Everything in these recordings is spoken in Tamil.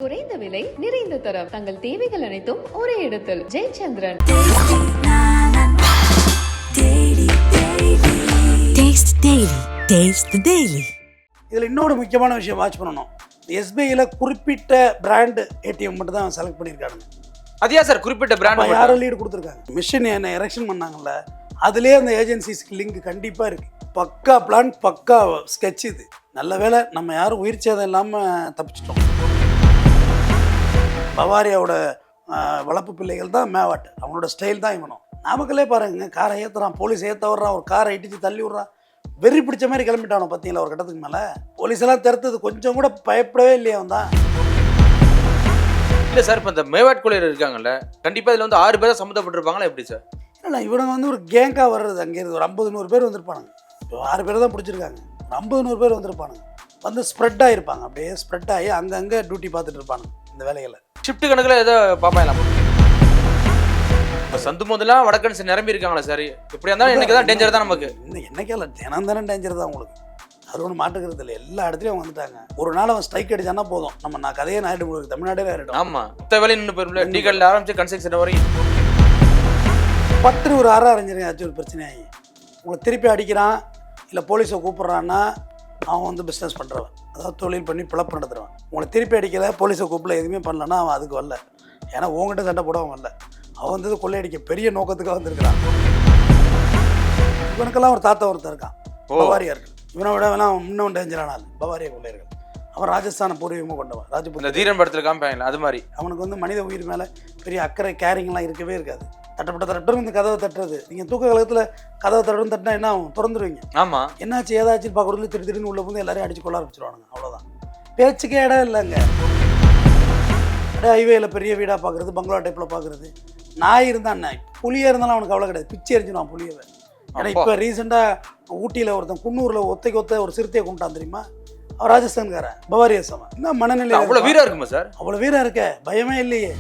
குறைந்த விலை நிறைந்த தரம் தங்கள் தேவைகள் அனைத்தும் ஒரே இடத்தில் ஜெயச்சந்திரன். இதில் இன்னொரு முக்கியமான விஷயம் வாட்ச் பண்ணணும். எஸ்பிஐயில் குறிப்பிட்ட பிராண்ட் ஏடிஎம் மட்டும் தான் செலக்ட் பண்ணியிருக்காங்க. அதே சார் குறிப்பிட்ட பிராண்ட் யாரும் லீடு கொடுத்துருக்காங்க. மிஷின் என்ன எரெக்ஷன் பண்ணாங்கல்ல, அதுலேயே அந்த ஏஜென்சிஸ்க்கு லிங்க் கண்டிப்பாக இருக்குது. பக்கா பிளான், பக்கா ஸ்கெட்ச். இது நல்ல வேலை நம்ம யாரும் உயிர் சேதம் இல்லாமல் தப்பிச்சிட்டோம். பவாரியாவோட வளர்ப்பு பிள்ளைகள் தான் மேவாட், அவனோட ஸ்டைல் தான் இவனும். நாமக்கல்லே பாருங்க, காரை ஏற்றுறான், போலீஸ் ஏற்ற வர்றான், ஒரு காரை இடித்து தள்ளி விட்றான், வெறி பிடிச்ச மாதிரி கிளம்பிட்டானோ பார்த்தீங்களா ஒரு கட்டத்துக்கு மேலே. போலீஸ் எல்லாம் தடுத்தது கொஞ்சம் கூட பயப்படவே இல்லையா அவன் தான். இல்லை சார், இப்போ இந்த மேவாட் கொலையர் இருக்காங்கல்ல, கண்டிப்பாக இதில் வந்து 6 பேர் சம்மந்தப்பட்டிருப்பாங்களா எப்படி சார்? இல்லை, இவனுங்க வந்து ஒரு கேங்காக வர்றது. அங்கேருந்து ஒரு 50-100 பேர் வந்திருப்பானுங்க. இப்போ 6 பேர் தான் பிடிச்சிருக்காங்க, 50-100 பேர் வந்திருப்பானுங்க. வந்து ஸ்ப்ரெட் ஆகிருப்பாங்க, அப்படியே ஸ்ப்ரெட் ஆகி அங்கங்கே டியூட்டி பார்த்துட்டு இருப்பானுங்க இந்த வேலைகளை. ஷிஃப்ட் கணக்கில் ஏதோ பார்ப்பாங்களாம். இப்போ சந்து முதலாம் வடக்கன்ஸ் நிரம்பி இருக்காங்களா சார்? இப்படி இருந்தாலும் இன்றைக்கி தான் டேஞ்சர் தான் நமக்கு. இன்னும் என்னைக்கே தினம் தானே டேஞ்சர் தான் உங்களுக்கு. அது ஒன்று மாட்டுக்கிறது இல்லை. எல்லா இடத்துலையும் அவங்க வந்துட்டாங்க. ஒரு நாள் அவன் ஸ்ட்ரைக் அடிச்சானா போதும், நான் கதையே நாயிட்டு உங்களுக்கு தமிழ்நாடே ஆகிடும். ஆமாம், மொத்த வேலையை நின்று போயிரும்ல. டீ கடையில் ஆரம்பிச்சு கன்ஸ்ட்ரக்ஷன் வரையும் பட்டு ஒரு அரை அரைஞ்சிருங்க. ஆச்சு ஒரு பிரச்சனையாகி உங்களை திருப்பி அடிக்கிறான், இல்லை போலீஸை கூப்பிட்றான்னா அவன் வந்து பிஸ்னஸ் பண்ணுறவன், அதாவது தொழில் பண்ணி பிழப்பு நடத்துறவன். உங்களை திருப்பி அடிக்கல, போலீஸை கூப்பிடல, எதுவுமே பண்ணலன்னா அவன் அதுக்கு வரல. ஏன்னா உங்ககிட்ட சண்டை போட அவன் வரல, அவன் வந்து கொள்ளையடிக்க பெரிய நோக்கத்துக்காக வந்திருக்கிறான். இவனுக்கெல்லாம் ஒரு தாத்தா ஒருத்தர் இருக்கான், பவாரியார்கள். இவனை விட வேணா இன்னும் டேஞ்சரானால் பவாரியா கொள்ளையர்கள். அவன் ராஜஸ்தான பூர்வீகமாக கொண்டவன், ராஜபுத்திர. தீரன் படத்தில் காமிப்பாங்களா அது மாதிரி. அவனுக்கு வந்து மனித உயிர் மேலே பெரிய அக்கறை, கேரிங்லாம் இருக்கவே இருக்காது. தட்டப்பட்ட இந்த கதவை தட்டுறது, நீங்கள் தூக்க கலகத்தில் கதவை தட்டுறது தட்டினா என்ன ஆகும்? திறந்துருவீங்க. ஆமாம், என்னாச்சு ஏதாச்சும் பார்க்குறதுல திடீர்னு உள்ள வந்து எல்லாரையும் அடிச்சு கொள்ள ஆரம்பிச்சிருவானுங்க. அவ்வளோதான், பேச்சுக்கே இடம் இல்லைங்க. அப்படியே ஹைவேயில் பெரிய வீடாக பார்க்குறது, பங்களா டைப்பில் பார்க்குறது. நாய் இருந்தான், நாய் புளியாக இருந்தாலும் அவனுக்கு அவ்வளோ கிடையாது, பிச்சை எரிஞ்சிடுவான் புளியவை. ஏன்னா இப்போ ரீசெண்டாக ஊட்டியில் ஒருத்தன், குன்னூரில் ஒத்தைக்கு ஒரு சிறுத்தையை கொண்டான் தெரியுமா? அவன் ராஜஸ்தான்காரன், பவாரியா சமன். என்ன மனநிலை? அவ்வளோ வீரா இருக்குமா சார்? அவ்வளோ வீரா இருக்க, பயமே இல்லையே.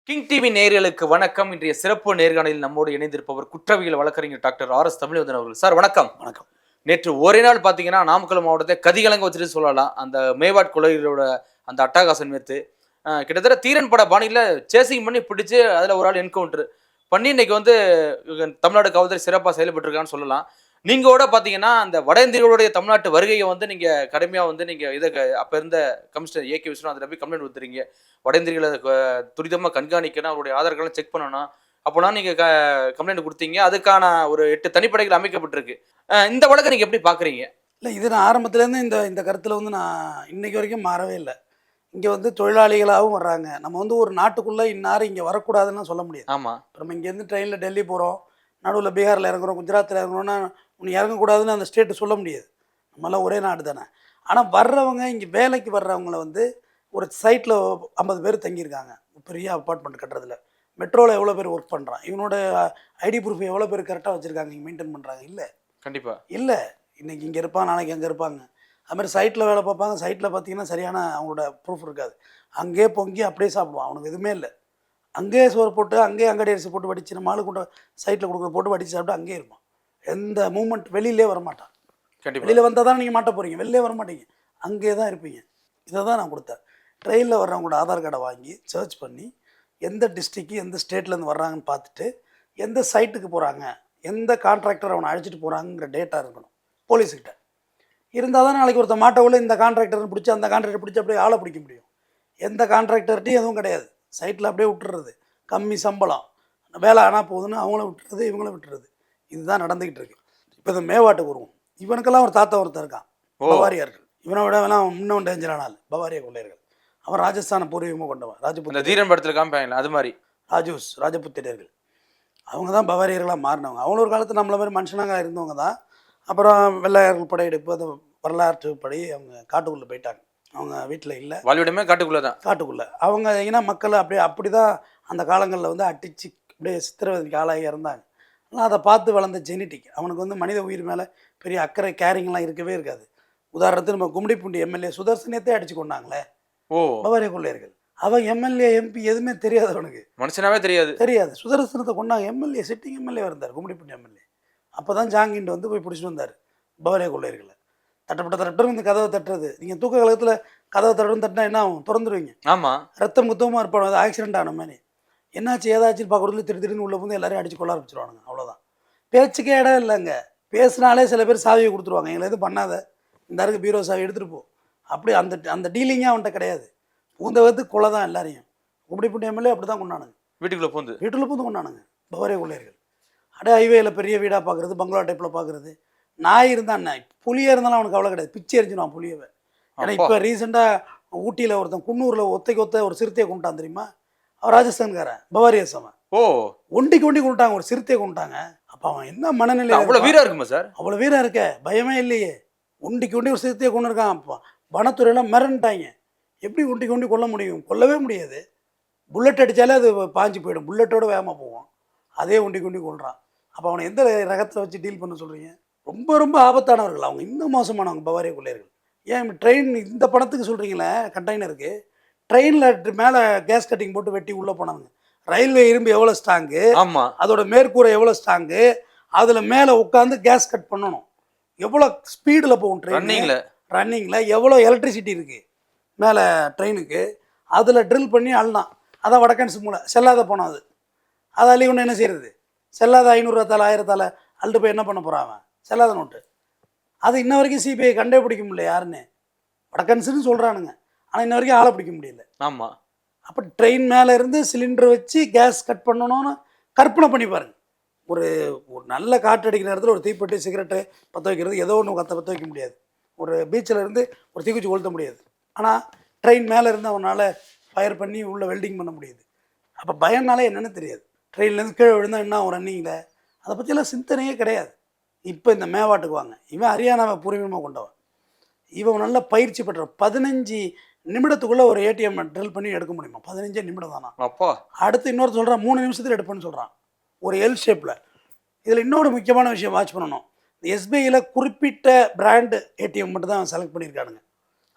கிங் டிவி நேயர்களுக்கு வணக்கம். இன்றைய சிறப்பு நேர்காணலில் நம்மோடு இணைந்திருப்பவர் குற்றவியல் வழக்கறிஞர் டாக்டர் RS தமிழ்வதன் அவர்கள். சார் வணக்கம். வணக்கம். நேற்று ஒரே நாள் பார்த்தீங்கன்னா நாமக்கல் மாவட்டத்தை கதிகலங்க வச்சுட்டு சொல்லலாம். அந்த மேவாட் கொலைகளோட அந்த அட்டகாசம் நேற்று கிட்டத்தட்ட தீரன் பட பாணியில் சேசிங் பண்ணி பிடிச்சி அதில் ஒரு ஆள் என்கவுண்டர் பண்ணி இன்னைக்கு வந்து தமிழ்நாடு காவல்துறை சிறப்பாக செயல்பட்டுருக்கான்னு சொல்லலாம். நீங்களோட பார்த்தீங்கன்னா அந்த வட இந்தியர்களுடைய தமிழ்நாட்டு வருகையை வந்து நீங்கள் கடுமையாக வந்து நீங்கள் இதை அப்போ இருந்த கமிஷனர் AK விஸ்வநாத் அதில் போய் கம்ப்ளைண்ட் கொடுத்துறீங்க. வட இந்தியர்களை துரிதமாக கண்காணிக்கணும், அவருடைய ஆதார் கார்டெலாம் செக் பண்ணணும். அப்போனா நீங்கள் கம்ப்ளைண்ட் கொடுத்தீங்க. அதுக்கான ஒரு 8 தனிப்படைகள் அமைக்கப்பட்டிருக்கு. இந்த வழக்கை நீங்கள் எப்படி பார்க்குறீங்க? இல்லை, இது நான் ஆரம்பத்துலேருந்து இந்த கருத்தில் வந்து நான் இன்னைக்கு வரைக்கும் மாறவே இல்லை. இங்கே வந்து தொழிலாளிகளாகவும் வர்றாங்க. நம்ம வந்து ஒரு நாட்டுக்குள்ளே இன்னாரும் இங்கே வரக்கூடாதுன்னு சொல்ல முடியாது. ஆமாம், நம்ம இங்கேருந்து ட்ரெயினில் டெல்லி போகிறோம், நடுவில் பீகாரில் இறங்குறோம், குஜராத்தில் இறங்குறோன்னா உன்னை இறங்கக்கூடாதுன்னு அந்த ஸ்டேட்டு சொல்ல முடியாது. நம்மளாம் ஒரே நாடு தானே. ஆனால் வர்றவங்க, இங்கே வேலைக்கு வர்றவங்கள வந்து ஒரு சைட்டில் 50 பேர் தங்கியிருக்காங்க பெரிய அப்பார்ட்மெண்ட் கட்டுறதுல. மெட்ரோவில் எவ்வளோ பேர் ஒர்க் பண்ணுறான், இவனோட ஐடி ப்ரூஃப் எவ்வளோ பேர் கரெக்டாக வச்சுருக்காங்க, இங்கே மெயின்டைன் பண்ணுறாங்க? இல்லை, கண்டிப்பாக இல்லை. இன்றைக்கி இங்கே இருப்பான், நாளைக்கு அங்கே இருப்பாங்க. அதுமாதிரி சைட்டில் வேலை பார்ப்பாங்க. சைட்டில் பார்த்தீங்கன்னா சரியான அவங்களோட ப்ரூஃப் இருக்காது. அங்கேயே பொங்கி அப்படியே சாப்பிடுவான், அவனுக்கு எதுவுமே இல்லை. அங்கேயே சோறு போட்டு, அங்கேயே அங்கடி அரிசி போட்டு வடிச்சு, நம்ம ஆளு கொண்டு சைட்டில் கொடுக்குற போட்டு வடித்து சாப்பிட்டு அங்கேயே இருப்பான். எந்த மூமெண்ட், வெளியிலே வரமாட்டான். கண்டிப்பாக வெளியில் வந்தால் தான் நீங்கள் மாட்ட போகிறீங்க, வெளிலே வர மாட்டீங்க, அங்கேயே தான் இருப்பீங்க. இதை தான் நான் கொடுத்தேன். ட்ரெயினில் வர்றவங்களோட ஆதார் கார்டை வாங்கி சர்ச் பண்ணி எந்த டிஸ்ட்ரிக்கு எந்த ஸ்டேட்லேருந்து வர்றாங்கன்னு பார்த்துட்டு எந்த சைட்டுக்கு போகிறாங்க, எந்த கான்ட்ராக்டர் அவனை அழைச்சிட்டு போகிறாங்கிற டேட்டா இருக்கணும் போலீஸ்கிட்ட. இருந்தால் தான் நாளைக்கு ஒருத்தர் மாட்டவுள்ள இந்த கான்ட்ராக்டர்னு பிடிச்சி அந்த கான்ட்ராக்டர் பிடிச்சி அப்படியே ஆளை பிடிக்க முடியும். எந்த கான்ட்ராக்டர்கிட்டையும் எதுவும் கிடையாது. சைட்டில் அப்படியே விட்டுறது, கம்மி சம்பளம், வேலை ஆனால் போகுதுன்னு அவங்கள விட்டுறது, இவங்கள விட்டுறது. இதுதான் நடந்துக்கிட்டு இருக்கு. இப்போ இந்த மேவாட்டுக்கு வருவோம். இவனுக்கெல்லாம் ஒரு தாத்தா ஒருத்தர் இருக்கான், பவாரியார்கள். இவனை விட வேணா இன்னும் டேஞ்சரானால் பவாரியா கொள்ளையர்கள். அவன் ராஜஸ்தான பூர்வீகமாக கொண்டவன், ராஜபுத்திர. தீரன் படத்தில் காமிப்பாங்களா அது மாதிரி. ராஜபுத்திரர்கள் அவங்க தான் பவாரியர்களாக மாறினவங்க. அவங்களும் ஒரு காலத்தில் நம்மள மாதிரி மனுஷனாக இருந்தவங்க தான். அப்புறம் வெள்ளையர்கள் படையெடுப்பு, அந்த வரலாற்று படி அவங்க காட்டுக்குள்ளே போயிட்டாங்க. அவங்க வீட்டில் இல்லை, வாழ்விடமே காட்டுக்குள்ளே தான். காட்டுக்குள்ளே அவங்க ஏன்னா மக்கள் அப்படி தான் அந்த காலங்களில் வந்து அடித்து அப்படியே சித்திரவதைக்கு ஆளாகி இறந்தாங்க. ஆனால் அதை பார்த்து வளர்ந்த ஜெனட்டிக். அவனுக்கு வந்து மனித உயிர் மேலே பெரிய அக்கறை, கேரிங்லாம் இருக்கவே இருக்காது. உதாரணத்துக்கு நம்ம கும்மிடிப்பூண்டி MLA சுதர்சனத்தை அடிச்சு கொண்டாங்களே பவாரியா கொள்ளையர்கள். அவன் MLA MP எதுவுமே தெரியாது, அவனுக்கு மனுஷனாவே தெரியாது. சுதர்சனத்தை கொண்டாங்க. MLA சிட்டிங் MLA இருந்தார், கும்மிடிப்பூண்டி MLA. அப்போ தான் ஜாங்கிண்டு வந்து போய் பிடிச்சிட்டு வந்தார் பவாரியா கொள்ளையர்களை. தட்டப்பட்ட இந்த கதவை தட்டுறது. நீங்கள் தூக்க கலகத்தில் கதவை தட்டினா என்ன ஆகும்? திறந்துருவீங்க. ஆமா. ரத்தம் குத்தமாக இருப்பாங்க, அது ஆக்சிடென்ட் ஆன மாதிரி. என்னாச்சு ஏதாச்சும் பார்க்குறதுல திடீர்னு உள்ள வந்து எல்லாரையும் அடிச்சு கொள்ள ஆரம்பிச்சிருவானுங்க. அவ்வளோதான். பேச்சுக்கே இடம் இல்லைங்க. பேசினாலே சில பேர் சாவியை கொடுத்துருவாங்க. எங்களை எதுவும் பண்ணாத, இந்த அருக்கு பீரோ சாவி எடுத்துகிட்டு போ. அப்படி அந்த அந்த டீலிங்கே அவன்கிட்ட கிடையாது. பூந்தவத்து கொலை தான் எல்லாரையும். கும்மிடிப்பூண்டி எம்எல்ஏ அப்படி தான் கொண்டானுங்க. வீட்டுக்குள்ளே பூந்து கொண்டானுங்க பவாரியா கொள்ளையர்கள். அப்படியே ஹைவேல பெரிய வீடாக பார்க்குறது, பங்களா டைப்பில் பார்க்குறது. நாய் இருந்தான், புளியாக இருந்தாலும் அவனுக்கு அவ்வளோ கிடையாது. பிச்சை எரிஞ்சிடுவான் புளியவை. ஏன்னா இப்போ ரீசெண்டாக ஊட்டியில் ஒருத்தன் குன்னூரில் ஒத்தைக்கு ஒரு சிறுத்தையை கொண்டுட்டான் தெரியுமா? அவன் ராஜஸ்தான்காரன், பவாரியாஸ் அவன். ஒண்டிக்கு கொண்டுட்டாங்க, ஒரு சிறுத்தையை கொண்டுட்டாங்க. அப்போ அவன் என்ன மனநிலை? அவ்வளோ வீரம் இருக்குமா சார்? அவ்வளோ வீரம் இருக்க, பயமே இல்லையே. ஒண்டிக்கு ஒரு சிறுத்தையை கொண்டு இருக்கான். அப்போ வனத்துறையெல்லாம் மிரண்டுட்டாங்க. எப்படி ஒண்டிக்கு கொல்ல முடியும்? கொல்லவே முடியாது. புல்லட் அடித்தாலே அது பாஞ்சு போயிடும். புல்லட்டோட வேகமாக போவோம். அதே ஒண்டிக்கு கொள்றான். அப்போ அவனை எந்த ரகத்தில் வச்சு டீல் பண்ண சொல்கிறீங்க? ரொம்ப ரொம்ப ஆபத்தானவர்கள் அவங்க. இன்னும் மோசமானவங்க பவாரியா கொள்ளையர்கள். ஏன் ட்ரெயின் இந்த பணத்துக்கு சொல்கிறீங்களே, கண்டெய்னருக்கு ட்ரெயினில் மேலே கேஸ் கட்டிங் போட்டு வெட்டி உள்ளே போனாங்க. ரயில்வே இரும்பு எவ்வளோ ஸ்ட்ராங்கு, அதோட மேற்கூரை எவ்வளோ ஸ்ட்ராங்கு, அதில் மேலே உட்காந்து கேஸ் கட் பண்ணணும். எவ்வளோ ஸ்பீடில் போகும் ட்ரெயின், ரன்னிங்கில் எவ்வளோ எலக்ட்ரிசிட்டி இருக்குது மேலே ட்ரெயினுக்கு, அதில் ட்ரில் பண்ணி அள்ளலாம். அதான் வடக்கன்ஸ் மூளை. செல்லாத போனோம் அது. அதை அள்ளி ஒன்று என்ன செய்கிறது? செல்லாத 500 தாள் 1000 தாள் அள்ளிட்டு போய் என்ன பண்ண போகிறான் அவன்? செல்லாத நோட்டு. அது இன்ன வரைக்கும் சிபிஐ கண்டே பிடிக்க முடியல யாருன்னு. வடக்கன்ஸுன்னு சொல்கிறானுங்க, ஆனால் இன்ன வரைக்கும் ஆளை பிடிக்க முடியல. ஆமாம். அப்போ ட்ரெயின் மேலே இருந்து சிலிண்டர் வச்சு கேஸ் கட் பண்ணணும்னு கற்பனை பண்ணி பாருங்க. ஒரு ஒரு நல்ல காற்று அடிக்கிற நேரத்தில் ஒரு தீப்பெட்டி சிகரெட்டு பற்ற வைக்கிறது ஏதோ ஒன்று பற்ற வைக்க முடியாது. ஒரு பீச்சில் இருந்து ஒரு தீக்குச்சி கொளுத்த முடியாது. ஆனால் ட்ரெயின் மேலே இருந்து அவனால் ஃபயர் பண்ணி உள்ளே வெல்டிங் பண்ண முடியுது. அப்போ பயம்னாலே என்னென்னு தெரியாது. ட்ரெயின்லேருந்து கீழே விழுந்தால் என்ன ஆகும் ரன்னிங்கில், அதை பற்றியெல்லாம் சிந்தனையே கிடையாது. இப்போ இந்த மேவாட்டுக்கு வாங்க, இவன் ஹரியானாவை பூர்வீகமாக கொண்டவன். இவன் நல்லா பயிற்சி பெற்ற 15 நிமிடத்துக்குள்ளே ஒரு ஏடிஎம் ட்ரில் பண்ணி எடுக்க முடியுமா? 15 நிமிடம் தானா? அப்பா. அடுத்து இன்னொரு சொல்கிறான் 3 நிமிஷத்தில் எடுப்பேன்னு சொல்கிறான், ஒரு எல் ஷேப்பில். இதில் இன்னொரு முக்கியமான விஷயம் வாட்ச் பண்ணணும். இந்த எஸ்பிஐயில் குறிப்பிட்ட பிராண்டு ஏடிஎம் மட்டும் தான் செலக்ட் பண்ணியிருக்கானுங்க.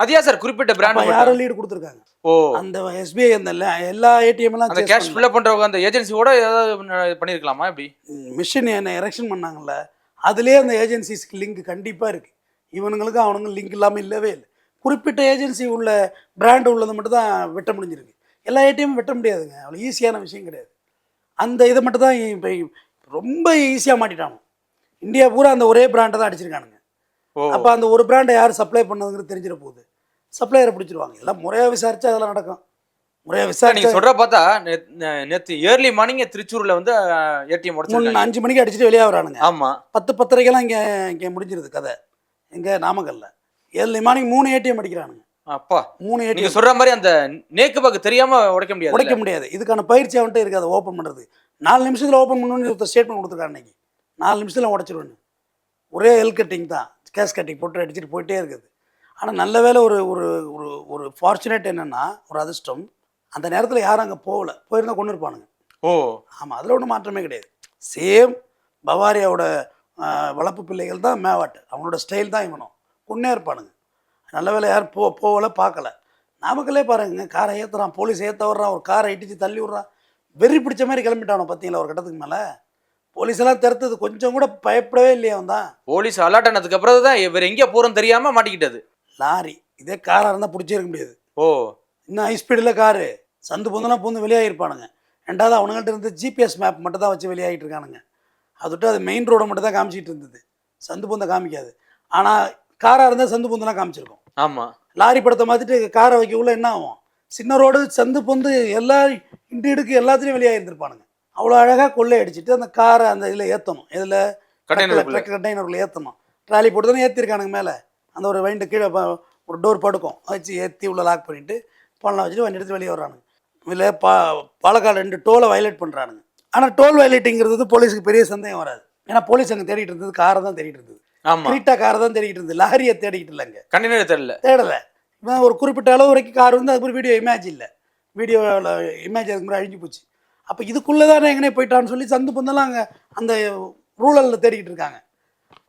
அதியா சார் குறிப்பிட்ட பிராண்ட் யாரும் லீடு கொடுத்துருக்காங்க. அந்த எஸ்பிஐ அந்த எல்லா ஏடிஎம்லாம் அந்த கேஷ் ஃபில் பண்றவங்க அந்த ஏஜென்சியோட ஏதாவது பண்ணிருக்கலாமா? எப்படி மிஷின் என்ன எரெக்ஷன் பண்ணாங்கல்ல, அதுலேயே அந்த ஏஜென்சிஸ்க்கு லிங்க் கண்டிப்பாக இருக்குது. இவனுங்களுக்கு அவனுங்க லிங்க் இல்லாமல் இல்லவே இல்லை. குறிப்பிட்ட ஏஜென்சி உள்ள பிராண்டு உள்ளது மட்டும் தான் வெட்ட முடிஞ்சிருக்கு. எல்லா ஏடிஎம்மும் வெட்ட முடியாதுங்க, அவ்வளோ ஈஸியான விஷயம் கிடையாது. அந்த இதை மட்டும் தான் இப்போ ரொம்ப ஈஸியாக மாட்டிட்டானோ. இந்தியா பூரா அந்த ஒரே பிராண்டை தான் அடிச்சிருக்கானுங்க. அப்போ அந்த ஒரு பிராண்டை யார் சப்ளை பண்ணதுங்கிறது தெரிஞ்சிட போகுது. சப்ளையரை பிடிச்சிருவாங்க. எல்லாம் முறையாக விசாரிச்சா அதெல்லாம் நடக்கும். முறையாக விசாரிச்சு நீங்கள் சொல்கிற பார்த்தா நேற்று ஏர்லி மார்னிங் திருச்சூரில் வந்து ஏடிஎம் 5 மணிக்கு அடிச்சுட்டு வெளியே வரானுங்க. ஆமாம். 10:10:30 இங்கே முடிஞ்சிருது கதை. எங்கே நாமக்கல்ல ஏர்லி மார்னிங் 3 ஏடிஎம் அடிக்கிறானுங்க. அப்பா 3 ஏடிஎம். நீங்கள் சொல்கிற மாதிரி அந்த நேக்கு பாக்கு தெரியாமல் உடைக்க முடியாது. இதுக்கான பயிற்சி அவன்கிட்ட இருக்குது. அதை ஓப்பன் பண்ணுறது 4 நிமிஷத்தில் ஓப்பன் பண்ணணும்னு ஒருத்தர் ஸ்டேட்மெண்ட் கொடுத்துருக்கான். அன்றைக்கி 4 நிமிஷத்தில் உடச்சிருவேன்னு. ஒரே எல் கட்டிங் தான், கேஸ் கட்டிங் போட்டு அடிச்சுட்டு போயிட்டே இருக்குது. ஆனால் நல்ல வேலை ஒரு ஒரு ஒரு ஒரு ஃபார்ச்சுனேட் என்னென்னா, ஒரு அதிர்ஷ்டம், அந்த நேரத்தில் யாரும் அங்கே போயிருந்தால் கொண்டு இருப்பானுங்க. ஆமாம், அதில் ஒன்றும் மாற்றமே கிடையாது. சேம் பவாரியாவோட வளர்ப்பு பிள்ளைகள் தான் மேவாட்டு. அவனோட ஸ்டைல் தான் இவனும் கொண்டே இருப்பானுங்க. நல்ல வேலை யாரும் போகலை பார்க்கல. நாமக்கல்லே பாருங்க, காரை ஏற்றுறான், போலீஸ் ஏற்ற வர்றான், ஒரு காரை இடித்து தள்ளி விட்றான், வெறி பிடிச்ச மாதிரி கிளம்பிட்டானோ. பார்த்தீங்களா ஒரு கட்டத்துக்கு மேலே போலீஸ் எல்லாம் திறத்தது கொஞ்சம் கூட பயப்படவே இல்லையா? அவன் தான் போலீஸ் அலர்ட் ஆனதுக்கு அப்புறம் தான் இவர் எங்கே போகிறோம் தெரியாமல் மாட்டிக்கிட்டது. லாரி இதே காராக இருந்தால் பிடிச்சிருக்க முடியாது. இன்னும் ஹை ஸ்பீடில் காரு சந்து பொந்தெல்லாம் பூந்து வெளியாகிருப்பானுங்க. ரெண்டாவது அவனுங்கள்ட்ட இருந்து ஜிபிஎஸ் மேப் மட்டும் தான் வச்சு வெளியாகிட்டு இருக்கானுங்க. அது விட்டு அது மெயின் ரோடை மட்டும் தான் காமிச்சிட்டு இருந்தது, சந்து பொந்தை காமிக்காது. ஆனால் காராக இருந்தால் சந்து பொந்தெல்லாம் காமிச்சிருக்கும். ஆமாம், லாரி படத்தை மாற்றிட்டு காரை வைக்கக்குள்ள என்ன ஆகும்? சின்ன ரோடு சந்து பொந்து எல்லா இடுக்கு எல்லாத்துலேயும் வெளியாக இருந்திருப்பானுங்க. அவ்வளோ அழகாக கொள்ளை அடிச்சுட்டு அந்த காரை அந்த இதில் ஏற்றணும், இதில் கண்டெய்னருக்குள்ளே ஏற்றணும். ட்ராலி போட்டு தானே ஏற்றிருக்கானுங்க மேலே. அந்த ஒரு வண்டி கீழே ஒரு டோர் படுக்கும், வச்சு ஏற்றி உள்ளே லாக் பண்ணிவிட்டு பணம் வச்சுட்டு வண்டி எடுத்து வெளியே வர்றானுங்க. இதில் பாலக்காடு 2 டோலை வயலேட் பண்ணுறானுங்க. ஆனால் டோல் வயலேட்டிங்கிறது போலீஸுக்கு பெரிய சந்தேகம் வராது. ஏன்னா போலீஸ் அங்கே தேடிட்டு இருந்தது காரை தான் தேடிட்டு இருந்தது. கிரீட்டா காரை தான் தேடிட்டு இருந்தது, லாரியை தேடிக்கிட்டு இல்லைங்க, கண்டெய்னர் தேடலை. இவன் ஒரு குறிப்பிட்ட அளவு வரைக்கும் கார் வந்து அதுக்கு ஒரு வீடியோ இமேஜ் இல்லை, வீடியோவில் இமேஜ் அதுக்கு முன்னாடி அழிஞ்சு போச்சு. அப்போ இதுக்குள்ளே தானே எங்கனே போயிட்டான்னு சொல்லி சந்து பந்தெல்லாம் அங்கே அந்த ரூரலில் தேடிக்கிட்டு இருக்காங்க.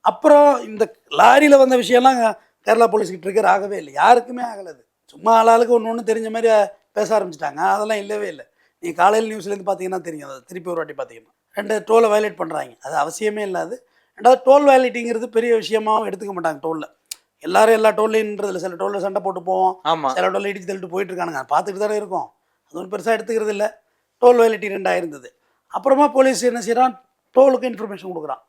அப்புறம் இந்த லாரியில் வந்த விஷயம்லாம் கேரளா போலீஸ்கிட்ட ட்ரிகர் ஆகவே இல்லை, யாருக்குமே ஆகலை. சும்மா ஆளாளுக்கு ஒன்று தெரிஞ்ச மாதிரி பேச ஆரம்பிச்சிட்டாங்க. அதெல்லாம் இல்லவே இல்லை. நீங்கள் காலையில் நியூஸ்லேருந்து பார்த்தீங்கன்னா தெரியும், அதை திருப்பி ஒரு வாட்டி பார்த்தீங்கன்னா 2 டோலை வயலேட் பண்ணுறாங்க. அது அவசியமே இல்லாது. ரெண்டாவது டோல் வயலேட்டிங்கிறது பெரிய விஷயமாகவும் எடுத்துக்க மாட்டாங்க டோலில். எல்லாரும் எல்லா டோல்லைன்றதில்ல, சில டோலில் சண்டை போட்டு போவோம், ஆமா. சில டோலில் இடிச்சு தள்ளிட்டு போயிட்டு இருக்கானுங்க, பார்த்துட்டு தானே இருக்கோம். அது ஒன்றும் பெருசாக எடுத்துக்கிறது இல்லை. டோல் வேலிட்டி 2 ஆயிருந்தது. அப்புறமா போலீஸ் என்ன செய்கிறான், டோலுக்கு இன்ஃபர்மேஷன் கொடுக்குறான்,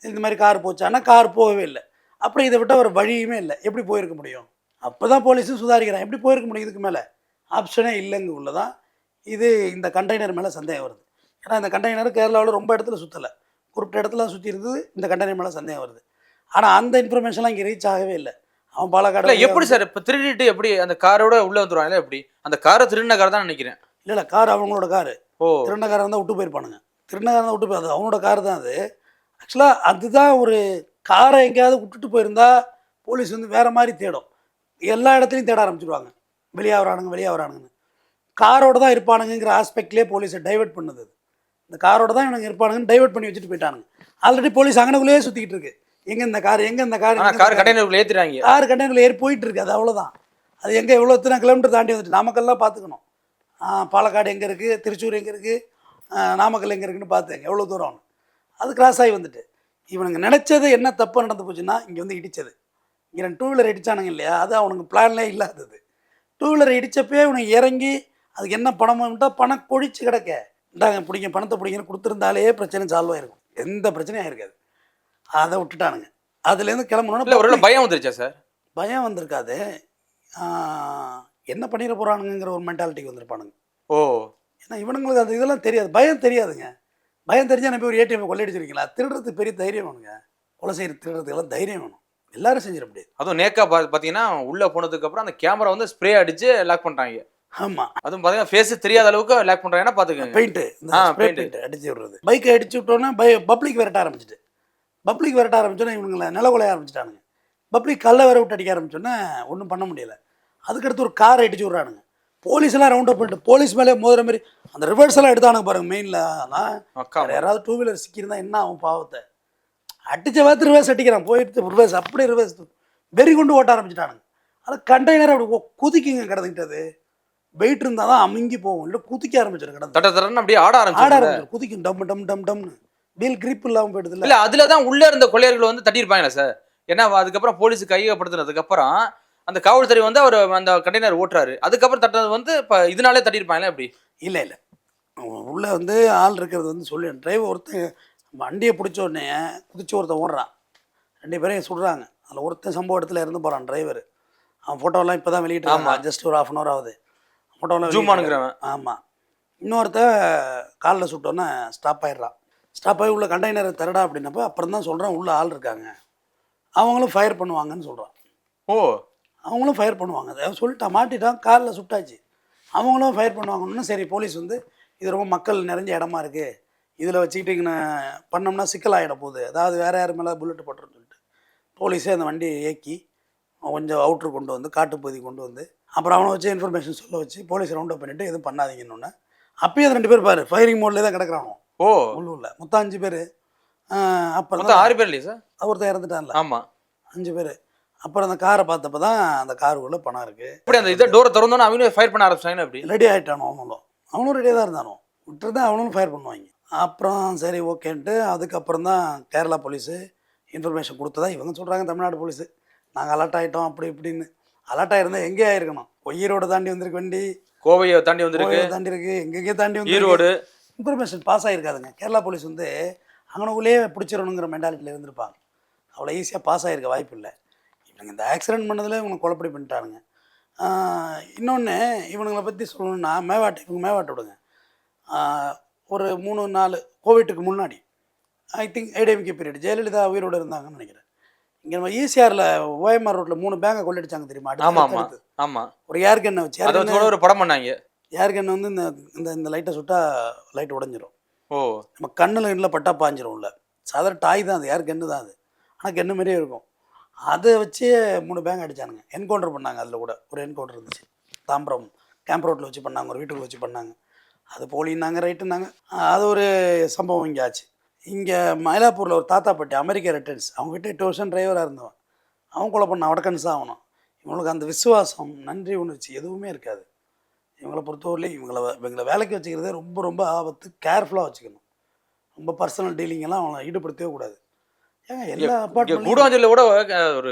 இந்த மாதிரி கார் போச்சான்னா கார் போகவே இல்லை. அப்புறம் இதை விட்டால் ஒரு வழியுமே இல்லை, எப்படி போயிருக்க முடியும்? அப்போ தான் போலீஸும் சுதாரிக்கிறான், எப்படி போயிருக்க முடியும், இதுக்கு மேலே ஆப்ஷனே இல்லைங்க உள்ளதான். இது இந்த கண்டெய்னர் மேலே சந்தேகம் வருது. ஏன்னா இந்த கண்டெய்னர் கேரளாவில் ரொம்ப இடத்துல சுற்றலை, குறிப்பிட்ட இடத்துல சுற்றி இருந்தது. இந்த கண்டெய்னர் மேலே சந்தேகம் வருது. ஆனால் அந்த இன்ஃபர்மேஷன்லாம் இங்கே ரீச் ஆகவே இல்லை. அவன் பாலக்காடு எப்படி சார் இப்போ திருடிட்டு எப்படி அந்த காரோட உள்ள வந்துருவாங்க? எப்படி அந்த காரை திருடின கார் தான் நினைக்கிறேன். இல்லை கார் அவங்களோட காரு. ஓ, திருடின காரை தான் விட்டு போயிருப்பானுங்க. திருடின காரை தான் விட்டு போய், அது அவனோட கார் தான் அது. ஆக்சுவலாக அதுதான் ஒரு காரை எங்கேயாவது விட்டுட்டு போயிருந்தா போலீஸ் வந்து வேறு மாதிரி தேடும், எல்லா இடத்துலையும் தேட ஆரம்பிச்சிடுவாங்க, வெளியாகிறானுங்கன்னு. காரோட தான் இருப்பானுங்கிற ஆஸ்பெக்ட்லேயே போலீஸை டைவெர்ட் பண்ணுது. இந்த காரோட தான் இவனுங்க இருப்பானுங்கன்னு டைவெர்ட் பண்ணி வச்சுட்டு போயிட்டானுங்க. ஆல்ரெடி போலீஸ் அங்கனக்குள்ளேயே சுற்றிக்கிட்டு இருக்கு, எங்கே இந்த கார், கார் கண்டெய்னருக்குள்ள ஏற்றிடுறாங்க. கார் கண்டெய்னரில் ஏறி போயிட்டு இருக்கு, அது அவ்வளோதான். அது எங்கே எவ்வளோ எத்தனை கிலோமீட்டர் தாண்டி வந்துட்டு நாமக்கல்லாம் பார்த்துக்கணும். பாலக்காடு எங்கே இருக்குது, திருச்சூர் எங்கே இருக்குது, நாமக்கல் எங்கே இருக்குன்னு பார்த்துங்க எவ்வளோ தூரம். அது கிராஸ் ஆகி வந்துட்டு இவனுங்க நினச்சது என்ன தப்பு நடந்து போச்சுன்னா, இங்கே வந்து இடித்தது. இங்கே 2 வீலர் இடித்தானுங்க இல்லையா, அது அவனுக்கு பிளான்லேயே இல்லாதது. 2 வீலர் இடித்தப்பே இவனுக்கு இறங்கி அதுக்கு என்ன பணம்ட்டா பணம் கொழிச்சு கிடக்க, இந்தாங்க பிடிங்க பணத்தை பிடிங்கன்னு கொடுத்துருந்தாலே பிரச்சனை சால்வ் ஆகிருக்கும், எந்த பிரச்சனையும் ஆயிருக்காது. அதை விட்டுட்டானுங்க. அதுலேருந்து கிளம்பணுன்னா ஒரு பயம் வந்துருச்சா சார்? பயம் வந்திருக்காது, என்ன பண்ணிட போகிறானுங்கிற ஒரு மென்டாலிட்டிக்கு வந்திருப்பானுங்க. ஓ, ஏன்னா இவனுங்களுக்கு அது இதெல்லாம் தெரியாது, பயம் தெரியாதுங்க. பயம் தெரிஞ்சால் நம்ம ஒரு ஏடிஎம் கொள்ளையடிச்சிருக்கீங்களா? திருடுறதுக்கு பெரிய தைரியம் வேணுங்க, கொலை செய்கிற திருடுறதுக்கெல்லாம் தைரியம் வேணும், எல்லாரும் செஞ்சிட முடியாது. அதுவும் நேக்கா பார்த்தீங்கன்னா உள்ளே போனதுக்கப்புறம் அந்த கேமரா வந்து ஸ்ப்ரே அடித்து லாக் பண்ணிட்டாங்க. ஆமாம், அதுவும் பார்த்தீங்கன்னா ஃபேஸ் தெரியாத அளவுக்கு லாக் பண்ணுறாங்கன்னா பார்த்துக்கோங்க. பெயிண்ட்டு அடிச்சு விடுறது. பைக்கை அடிச்சு விட்டோன்னா பப்ளிக் விரட்ட ஆரம்பிச்சிட்டு, பப்ளிக் விரட்ட ஆரம்பிச்சோன்னா இவனுங்களை நில கொலைய ஆரம்பிச்சிட்டானுங்க. பப்ளிக் கல்லை வேற விட்டு அடிக்க ஆரம்பிச்சோன்னா ஒன்றும் பண்ண முடியலை. அதுக்கடுத்து ஒரு காரை அடிச்சு விட்றானுங்க. போலீஸ்லாம் ரவுண்ட் அப் பண்ணிட்டு போலீஸ் மேலே மோதுற மாதிரி அந்த ரிவர்ஸ் எல்லாம் எடுத்தானுங்க பாருங்க. மெயினில் யாராவது 2 வீலர் சிக்கியிருந்தா என்ன ஆகும் பாவத்தை, அடித்த பார்த்து ரிவர்ஸ் அடிக்கிறான், போயிட்டு ரிவர்ஸ் அப்படியே ரிவர்ஸ் வெறி கொண்டு ஓட்ட ஆரம்பிச்சிட்டானுங்க. அது கண்டெய்னர் அப்படி குதிக்குங்க கிடந்துக்கிட்டது, வெயிட் இருந்தால் தான் அமுங்கி போகும், இல்லை குதிக்க ஆரம்பிச்சிடும் கிடந்து தட்டன்னு அப்படியே ஆட ஆரம்பிச்சு குதிக்கும், டம் டம் டம் டம்னு. வீல் கிரிப் இல்லாமல் போயிடுது. இல்லை அதில் தான் உள்ளே இருந்த கொள்ளையர்கள் வந்து தட்டியிருப்பாங்களா சார்? ஏன்னா அதுக்கப்புறம் போலீஸுக்கு கையகப்படுத்தினதுக்கப்புறம் அந்த காவல்துறை வந்து அவர் அந்த கண்டெய்னர் ஓட்டுறாரு, அதுக்கப்புறம் தட்டது வந்து இப்போ இதனாலே தட்டியிருப்பாங்களா எப்படி? இல்லை உள்ளே வந்து ஆள் இருக்கிறது வந்து சொல்லி டிரைவர் ஒருத்தன் வண்டியை பிடிச்ச உடனே குதிச்சு ஒருத்தன் ஓடுறான், 2 பேரையும் சுடுறாங்க. அதில் ஒருத்தன் சம்பவ இடத்துல இருந்து போகிறான் டிரைவர். அவன் ஃபோட்டோலாம் இப்போ தான் வெளியிட்டு, ஜஸ்ட் ஒரு 1/2 hour ஆகுது ஃபோட்டோலாம் ஜூம் பண்ணுங்கிறவன். ஆமாம், இன்னொருத்தன் காலில் சுட்டோன்னே ஸ்டாப் ஆகிடுறான். ஸ்டாப் ஆகி உள்ள கண்டெய்னரை தரடா அப்படின்னப்போ அப்புறம் தான் சொல்கிறான் உள்ளே ஆள் இருக்காங்க, அவங்களும் ஃபயர் பண்ணுவாங்கன்னு சொல்கிறான். ஓ, அவங்களும் ஃபயர் பண்ணுவாங்க, அதை சொல்லிட்டான், மாட்டிட்டான், காலில் சுட்டாச்சு, அவங்களும் ஃபயர் பண்ணுவாங்கன்னு. சரி போலீஸ் வந்து இது ரொம்ப மக்கள் நிறைஞ்ச இடமா இருக்குது, இதில் வச்சுக்கிட்டு இங்கே பண்ணோம்னா சிக்கலாகிட போகுது, அதாவது வேறு யார் மேலே புல்லட்டு போட்டுருன்னு சொல்லிட்டு போலீஸே அந்த வண்டியை இயக்கி கொஞ்சம் அவுட்ரு கொண்டு வந்து காட்டுப்பகுதி கொண்டு வந்து அப்புறம் அவனை வச்சு இன்ஃபர்மேஷன் சொல்ல வச்சு போலீஸ் ரவுண்ட் அப் பண்ணிவிட்டு எதுவும் பண்ணாதீங்கன்னு. அப்பயும் அது 2 பேர் பாரு ஃபயரிங் மோட்லேயே தான் கிடக்குறாங்க. ஓ, உள்ளூரில் மொத்தம் 5 பேர். அப்புறம் 6 பேர் இல்லையா சார்? ஒருத்தர் இறந்துட்டான்ல. ஆமாம், 5 பேர். அப்புறம் அந்த காரை பார்த்தப்ப தான் அந்த காருக்குள்ளே பணம் இருக்குது. இப்படி அந்த இதை டோரை திறந்தோன்னு அவங்களும் ஃபயர் பண்ண ஆரம்பிச்சாங்க. அப்படி ரெடி ஆகிட்டானோ அவனும் ரெடியாக தான் இருந்தானோ, விட்டுருந்தா அவனும் ஃபயர் பண்ணுவாங்க. அப்புறம் சரி ஓகேன்ட்டு அதுக்கப்புறம் தான் கேரளா போலீஸு இன்ஃபர்மேஷன் கொடுத்ததா இவங்க சொல்கிறாங்க. தமிழ்நாடு போலீஸு நாங்கள் அலர்ட் ஆகிட்டோம் அப்படி இப்படின்னு. அலர்ட் ஆகிருந்தால் எங்கே ஆகிருக்கணும், ஈரோடு தாண்டி வந்திருக்கு வண்டி, கோவையை தாண்டி வந்திருக்கு, தாண்டி இருக்குது, எங்கெங்கே தாண்டி வந்து ஈரோடு. இன்ஃபர்மேஷன் பாஸ் ஆகிருக்காதுங்க. கேரளா போலீஸ் வந்து அங்கனக்குள்ளேயே பிடிச்சிடணுங்கிற மென்டாலிட்டியில் இருந்திருப்பாங்க, அவ்வளோ ஈஸியாக பாஸ் ஆகிருக்க வாய்ப்பு இல்லை. இவனுங்க இந்த ஆக்சிடென்ட் பண்ணதில் இவங்க கொலைப்படி பண்ணிட்டானுங்க. இன்னொன்று இவனுங்களை பற்றி சொல்லணுன்னா இவங்க மேவாட்டை விடுங்க. ஒரு 3-4 கோவிட்டுக்கு முன்னாடி I think ADMK period Jayalalithaa உயிரோடு இருந்தாங்கன்னு நினைக்கிறேன். இங்கே நம்ம ஈசிஆரில் ஓஎம்ஆர் ரோட்டில் 3 பேங்கை கொள்ளடிச்சாங்க தெரியுமா? ஆமாம், ஒரு ஏர் கன்னை வச்சு ஒரு படம் பண்ணாங்க. ஏர் கன்னை வந்து இந்த லைட்டை சுட்டால் லைட் உடஞ்சிரும். ஓ, நம்ம கண்ணில் பட்டா பாஞ்சிரும். இல்லை சாதாரண டாய் தான் அது, ஏர் கன்று தான் அது, ஆனால் கன்று மாதிரியே இருக்கும். அதை வச்சு 3 பேங்க் அடித்தானுங்க, என்கவுண்டர் பண்ணாங்க. அதில் கூட ஒரு என்கவுண்டர் இருந்துச்சு, தாம்பரம் கேம்ப் ரோட்டில் வச்சு பண்ணாங்க, ஒரு வீட்டுக்குள்ள வச்சு பண்ணாங்க. அது போலின்னாங்க, ரைட்டுனாங்க. அது ஒரு சம்பவம் இங்கே ஆச்சு. இங்கே மயிலாப்பூரில் ஒரு தாத்தா பாட்டி அமெரிக்கா ரிட்டர்ன்ஸ், அவங்ககிட்ட 8 வருஷம் டிரைவராக இருந்தவன், அவன் கொலை பண்ண வடக்கன்ஸ் தான் ஆகணும். இவங்களுக்கு அந்த விசுவாசம் நன்றி உணர்ச்சி எதுவுமே இருக்காது. இவங்களை பொறுத்தவரையிலையும் இவங்களை வேலைக்கு வச்சுக்கிறதே ரொம்ப ரொம்ப ஆபத்து, கேர்ஃபுல்லாக வச்சுக்கணும். ரொம்ப பர்சனல் டீலிங்கெல்லாம் அவனை ஈடுபடுத்தவே கூடாது. ஏங்க எல்லா அப்பார்ட்மெண்ட் கூடாஞ்சலில் கூட ஒரு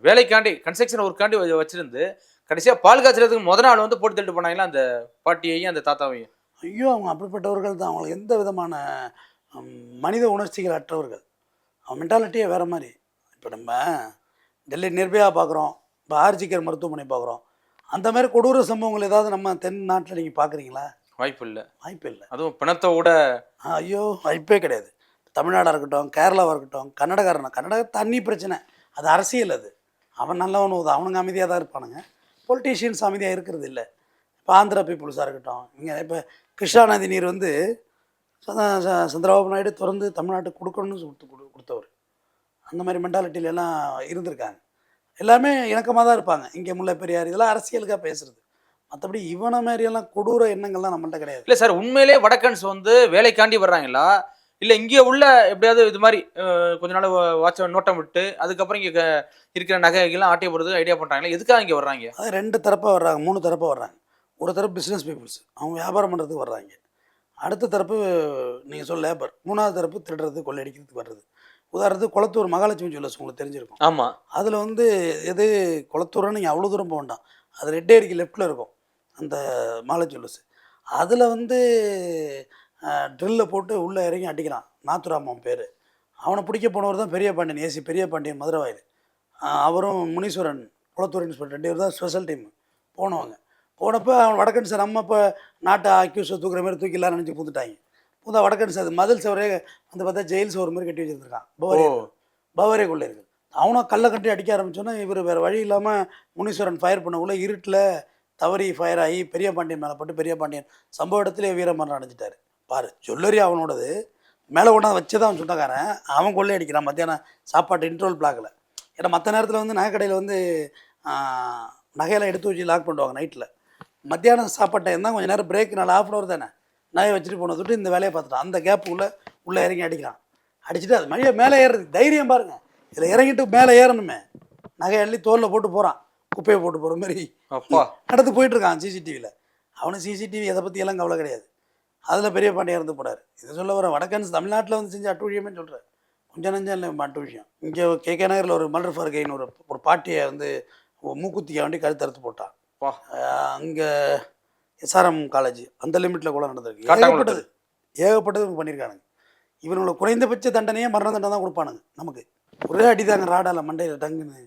வேலைக்காண்டி கன்ஸ்ட்ரக்ஷன் ஒர்க்காண்டி வச்சிருந்து கடைசியா பால் காய்ச்சறதுக்கு நாள் வந்து போட்டு தள்ளிட்டு போனாங்களா அந்த பாட்டியையும் அந்த தாத்தாவையும். ஐயோ அவங்க அப்படிப்பட்டவர்கள் தான். அவங்களுக்கு எந்த விதமான மனித உணர்ச்சிகள் அற்றவர்கள். அவன் மென்டாலிட்டியே வேறு மாதிரி. இப்போ நம்ம டெல்லி நிர்பயா பார்க்குறோம், இப்போ ஆர்ஜிகர் மருத்துவமனை பார்க்குறோம். அந்த மாதிரி கொடூர சம்பவங்கள் ஏதாவது நம்ம தென் நாட்டில் நீங்கள் பார்க்குறீங்களா? வாய்ப்பு இல்லை. வாய்ப்பு இல்லை. அதுவும் பிணத்தோட ஐயோ வாய்ப்பே கிடையாது. தமிழ்நாடாக இருக்கட்டும், கேரளாவாக இருக்கட்டும், கன்னடா தண்ணி பிரச்சனை, அது அரசியல். அது அவன் நல்லவன் ஊதா, அவனுங்க அமைதியாக தான் இருப்பானுங்க. பொலிட்டீஷியன்ஸ் அமைதியாக இருக்கிறது இல்லை. இப்போ ஆந்திரா பீப்புள்ஸாக இருக்கட்டும், இங்கே இப்போ கிருஷ்ணா நதி நீர் வந்து சந்திரபாபு நாயுடு திறந்து தமிழ்நாட்டுக்கு கொடுக்கணும்னு கொடுத்தவர். அந்த மாதிரி மென்டாலிட்டியிலலாம் இருந்திருக்காங்க. எல்லாமே இணக்கமாக தான் இருப்பாங்க. இங்கே முல்லை பெரியார் இதெல்லாம் அரசியலுக்காக பேசுகிறது. மற்றபடி இவனை மாதிரியெல்லாம் கொடூர எண்ணங்கள்லாம் நம்மள்ட்ட கிடையாது. இல்லை சார், உண்மையிலே வடக்கன்ஸ் வந்து வேலைக்காண்டி வர்றாங்களா இல்லை இங்கே உள்ள எப்படியாவது இது மாதிரி கொஞ்ச நாள் வாட்ச நோட்டம் விட்டு அதுக்கப்புறம் இங்கே இருக்கிற நகைகள்லாம் ஆட்டிய போகிறது ஐடியா பண்ணுறாங்களா? எதுக்காக இங்கே வர்றாங்க? அது 2 தரப்பாக வர்றாங்க, 3 தரப்பாக வர்றாங்க. ஒரு தரப்பு பிஸ்னஸ் பீப்புள்ஸ், அவங்க வியாபாரம் பண்ணுறதுக்கு வர்றாங்க. அடுத்த தரப்பு நீங்கள் சொல்ல லேபர். 3வது தரப்பு திருடுறது கொள்ளையடிக்கிறதுக்கு வர்றது. உதாரணத்துக்கு குளத்தூர் மகாலட்சுமி ஜுவல்லர்ஸ் உங்களுக்கு தெரிஞ்சிருக்கும். ஆமாம். அதில் வந்து எது குளத்தூர்னு நீங்கள் அவ்வளோ தூரம் போக வேண்டாம். அது ரெட்டேரிக்கு லெஃப்ட்டில் இருக்கும் அந்த மகாலட்சுமி ஜுவல்லர்ஸ். அதில் வந்து ட்ரில்லை போட்டு உள்ளே இறங்கி அடிக்கிறான். நாத்துராமன் பேர். அவனை பிடிக்க போனவர் தான் பெரிய பாண்டியன், ஏசி பெரிய பாண்டியன் மதுரவாயில். அவரும் முனீஸ்வரன் குளத்தூர் இன்ஸ்பெக்டர் 2 பேர் தான் ஸ்பெஷல் டீம் போனவங்க. போனப்போ அவன் வடக்கன் சார் நம்ம இப்போ நாட்டை அக்யூஸை தூக்குற மாதிரி தூக்கிலாம் நினச்சி பூந்துட்டாங்க. பூந்தா வடக்கன் சார் மதில் சவரே வந்து பார்த்தா ஜெயில் சவர் மாதிரி கட்டி வச்சுருந்துருக்கான். பவாரியா கொள்ளை இருக்குது. அவனும் கல்லை கட்டி அடிக்க ஆரம்பிச்சோன்னா இவர் வேறு வழி இல்லாமல் முனீஸ்வரன் ஃபயர் பண்ணக்குள்ளே இருட்டில் தவறி ஃபயர் ஆகி பெரிய பாண்டியன் மேலே பட்டு பெரிய பாண்டியன் சம்பவ இடத்துலேயே வீரமரணம் அடைஞ்சிட்டார். பாரு, ஜுவல்லரி அவனோடது மேலே கொண்டாந்து வச்சு தான் அவன் சொந்தக்காரன். அவன் கொள்ளை அடிக்கிறான் மத்தியானம் சாப்பாட்டு இன்ட்ரோல் பிளாக்கில். ஏன்னா மற்ற நேரத்தில் வந்து நகைக்கடையில் வந்து நகையெல்லாம் எடுத்து வச்சு லாக் பண்ணுவாங்க நைட்டில். மத்தியானம் சாப்பாட்டை இருந்தால் கொஞ்சம் நேரம் பிரேக், 4 1/2 hour தானே, நகையை வச்சுட்டு போன தொட்டு இந்த வேலையை பார்த்துட்டான். அந்த கேப்புக்குள்ளே உள்ளே இறங்கி அடிக்கிறான். அடிச்சுட்டு அது மழையை மேலே ஏறுறது தைரியம் பாருங்கள். இதில் இறங்கிட்டு மேலே ஏறணுமே, நகை அள்ளி தோலில் போட்டு போகிறான், குப்பையை போட்டு போகிற மாதிரி நடந்து போயிட்டுருக்கான் சிசிடிவியில். அவனுக்கு சிசிடிவி எதை பற்றி எல்லாம் கவலை கிடையாது. அதில் பெரிய பாண்டியாக இருந்து போடார். இதை சொல்ல வர வடக்கன்ஸ் தமிழ்நாட்டில் வந்து செஞ்ச அட்டுழியமே சொல்கிறேன். கொஞ்சம் நஞ்சம் இல்லை அட்டு விஷயம். இங்கே கேகே நகரில் ஒரு மல்டர் ஃபார் கெயின் ஒரு பாட்டியை வந்து மூக்குத்திக்க வேண்டி கழுத்தறுத்து போட்டான். அங்கே எஸ்ஆர்எம் காலேஜ் அந்த லிமிட்டில் கூட நடந்திருக்கு. ஏகப்பட்டது பண்ணியிருக்கானுங்க. இவனோட குறைந்தபட்ச தண்டனையே மரண தண்டனை தான் கொடுப்பானுங்க. நமக்கு ஒரே அடிதாங்க ராடால மண்டையில் டங்குன்னு.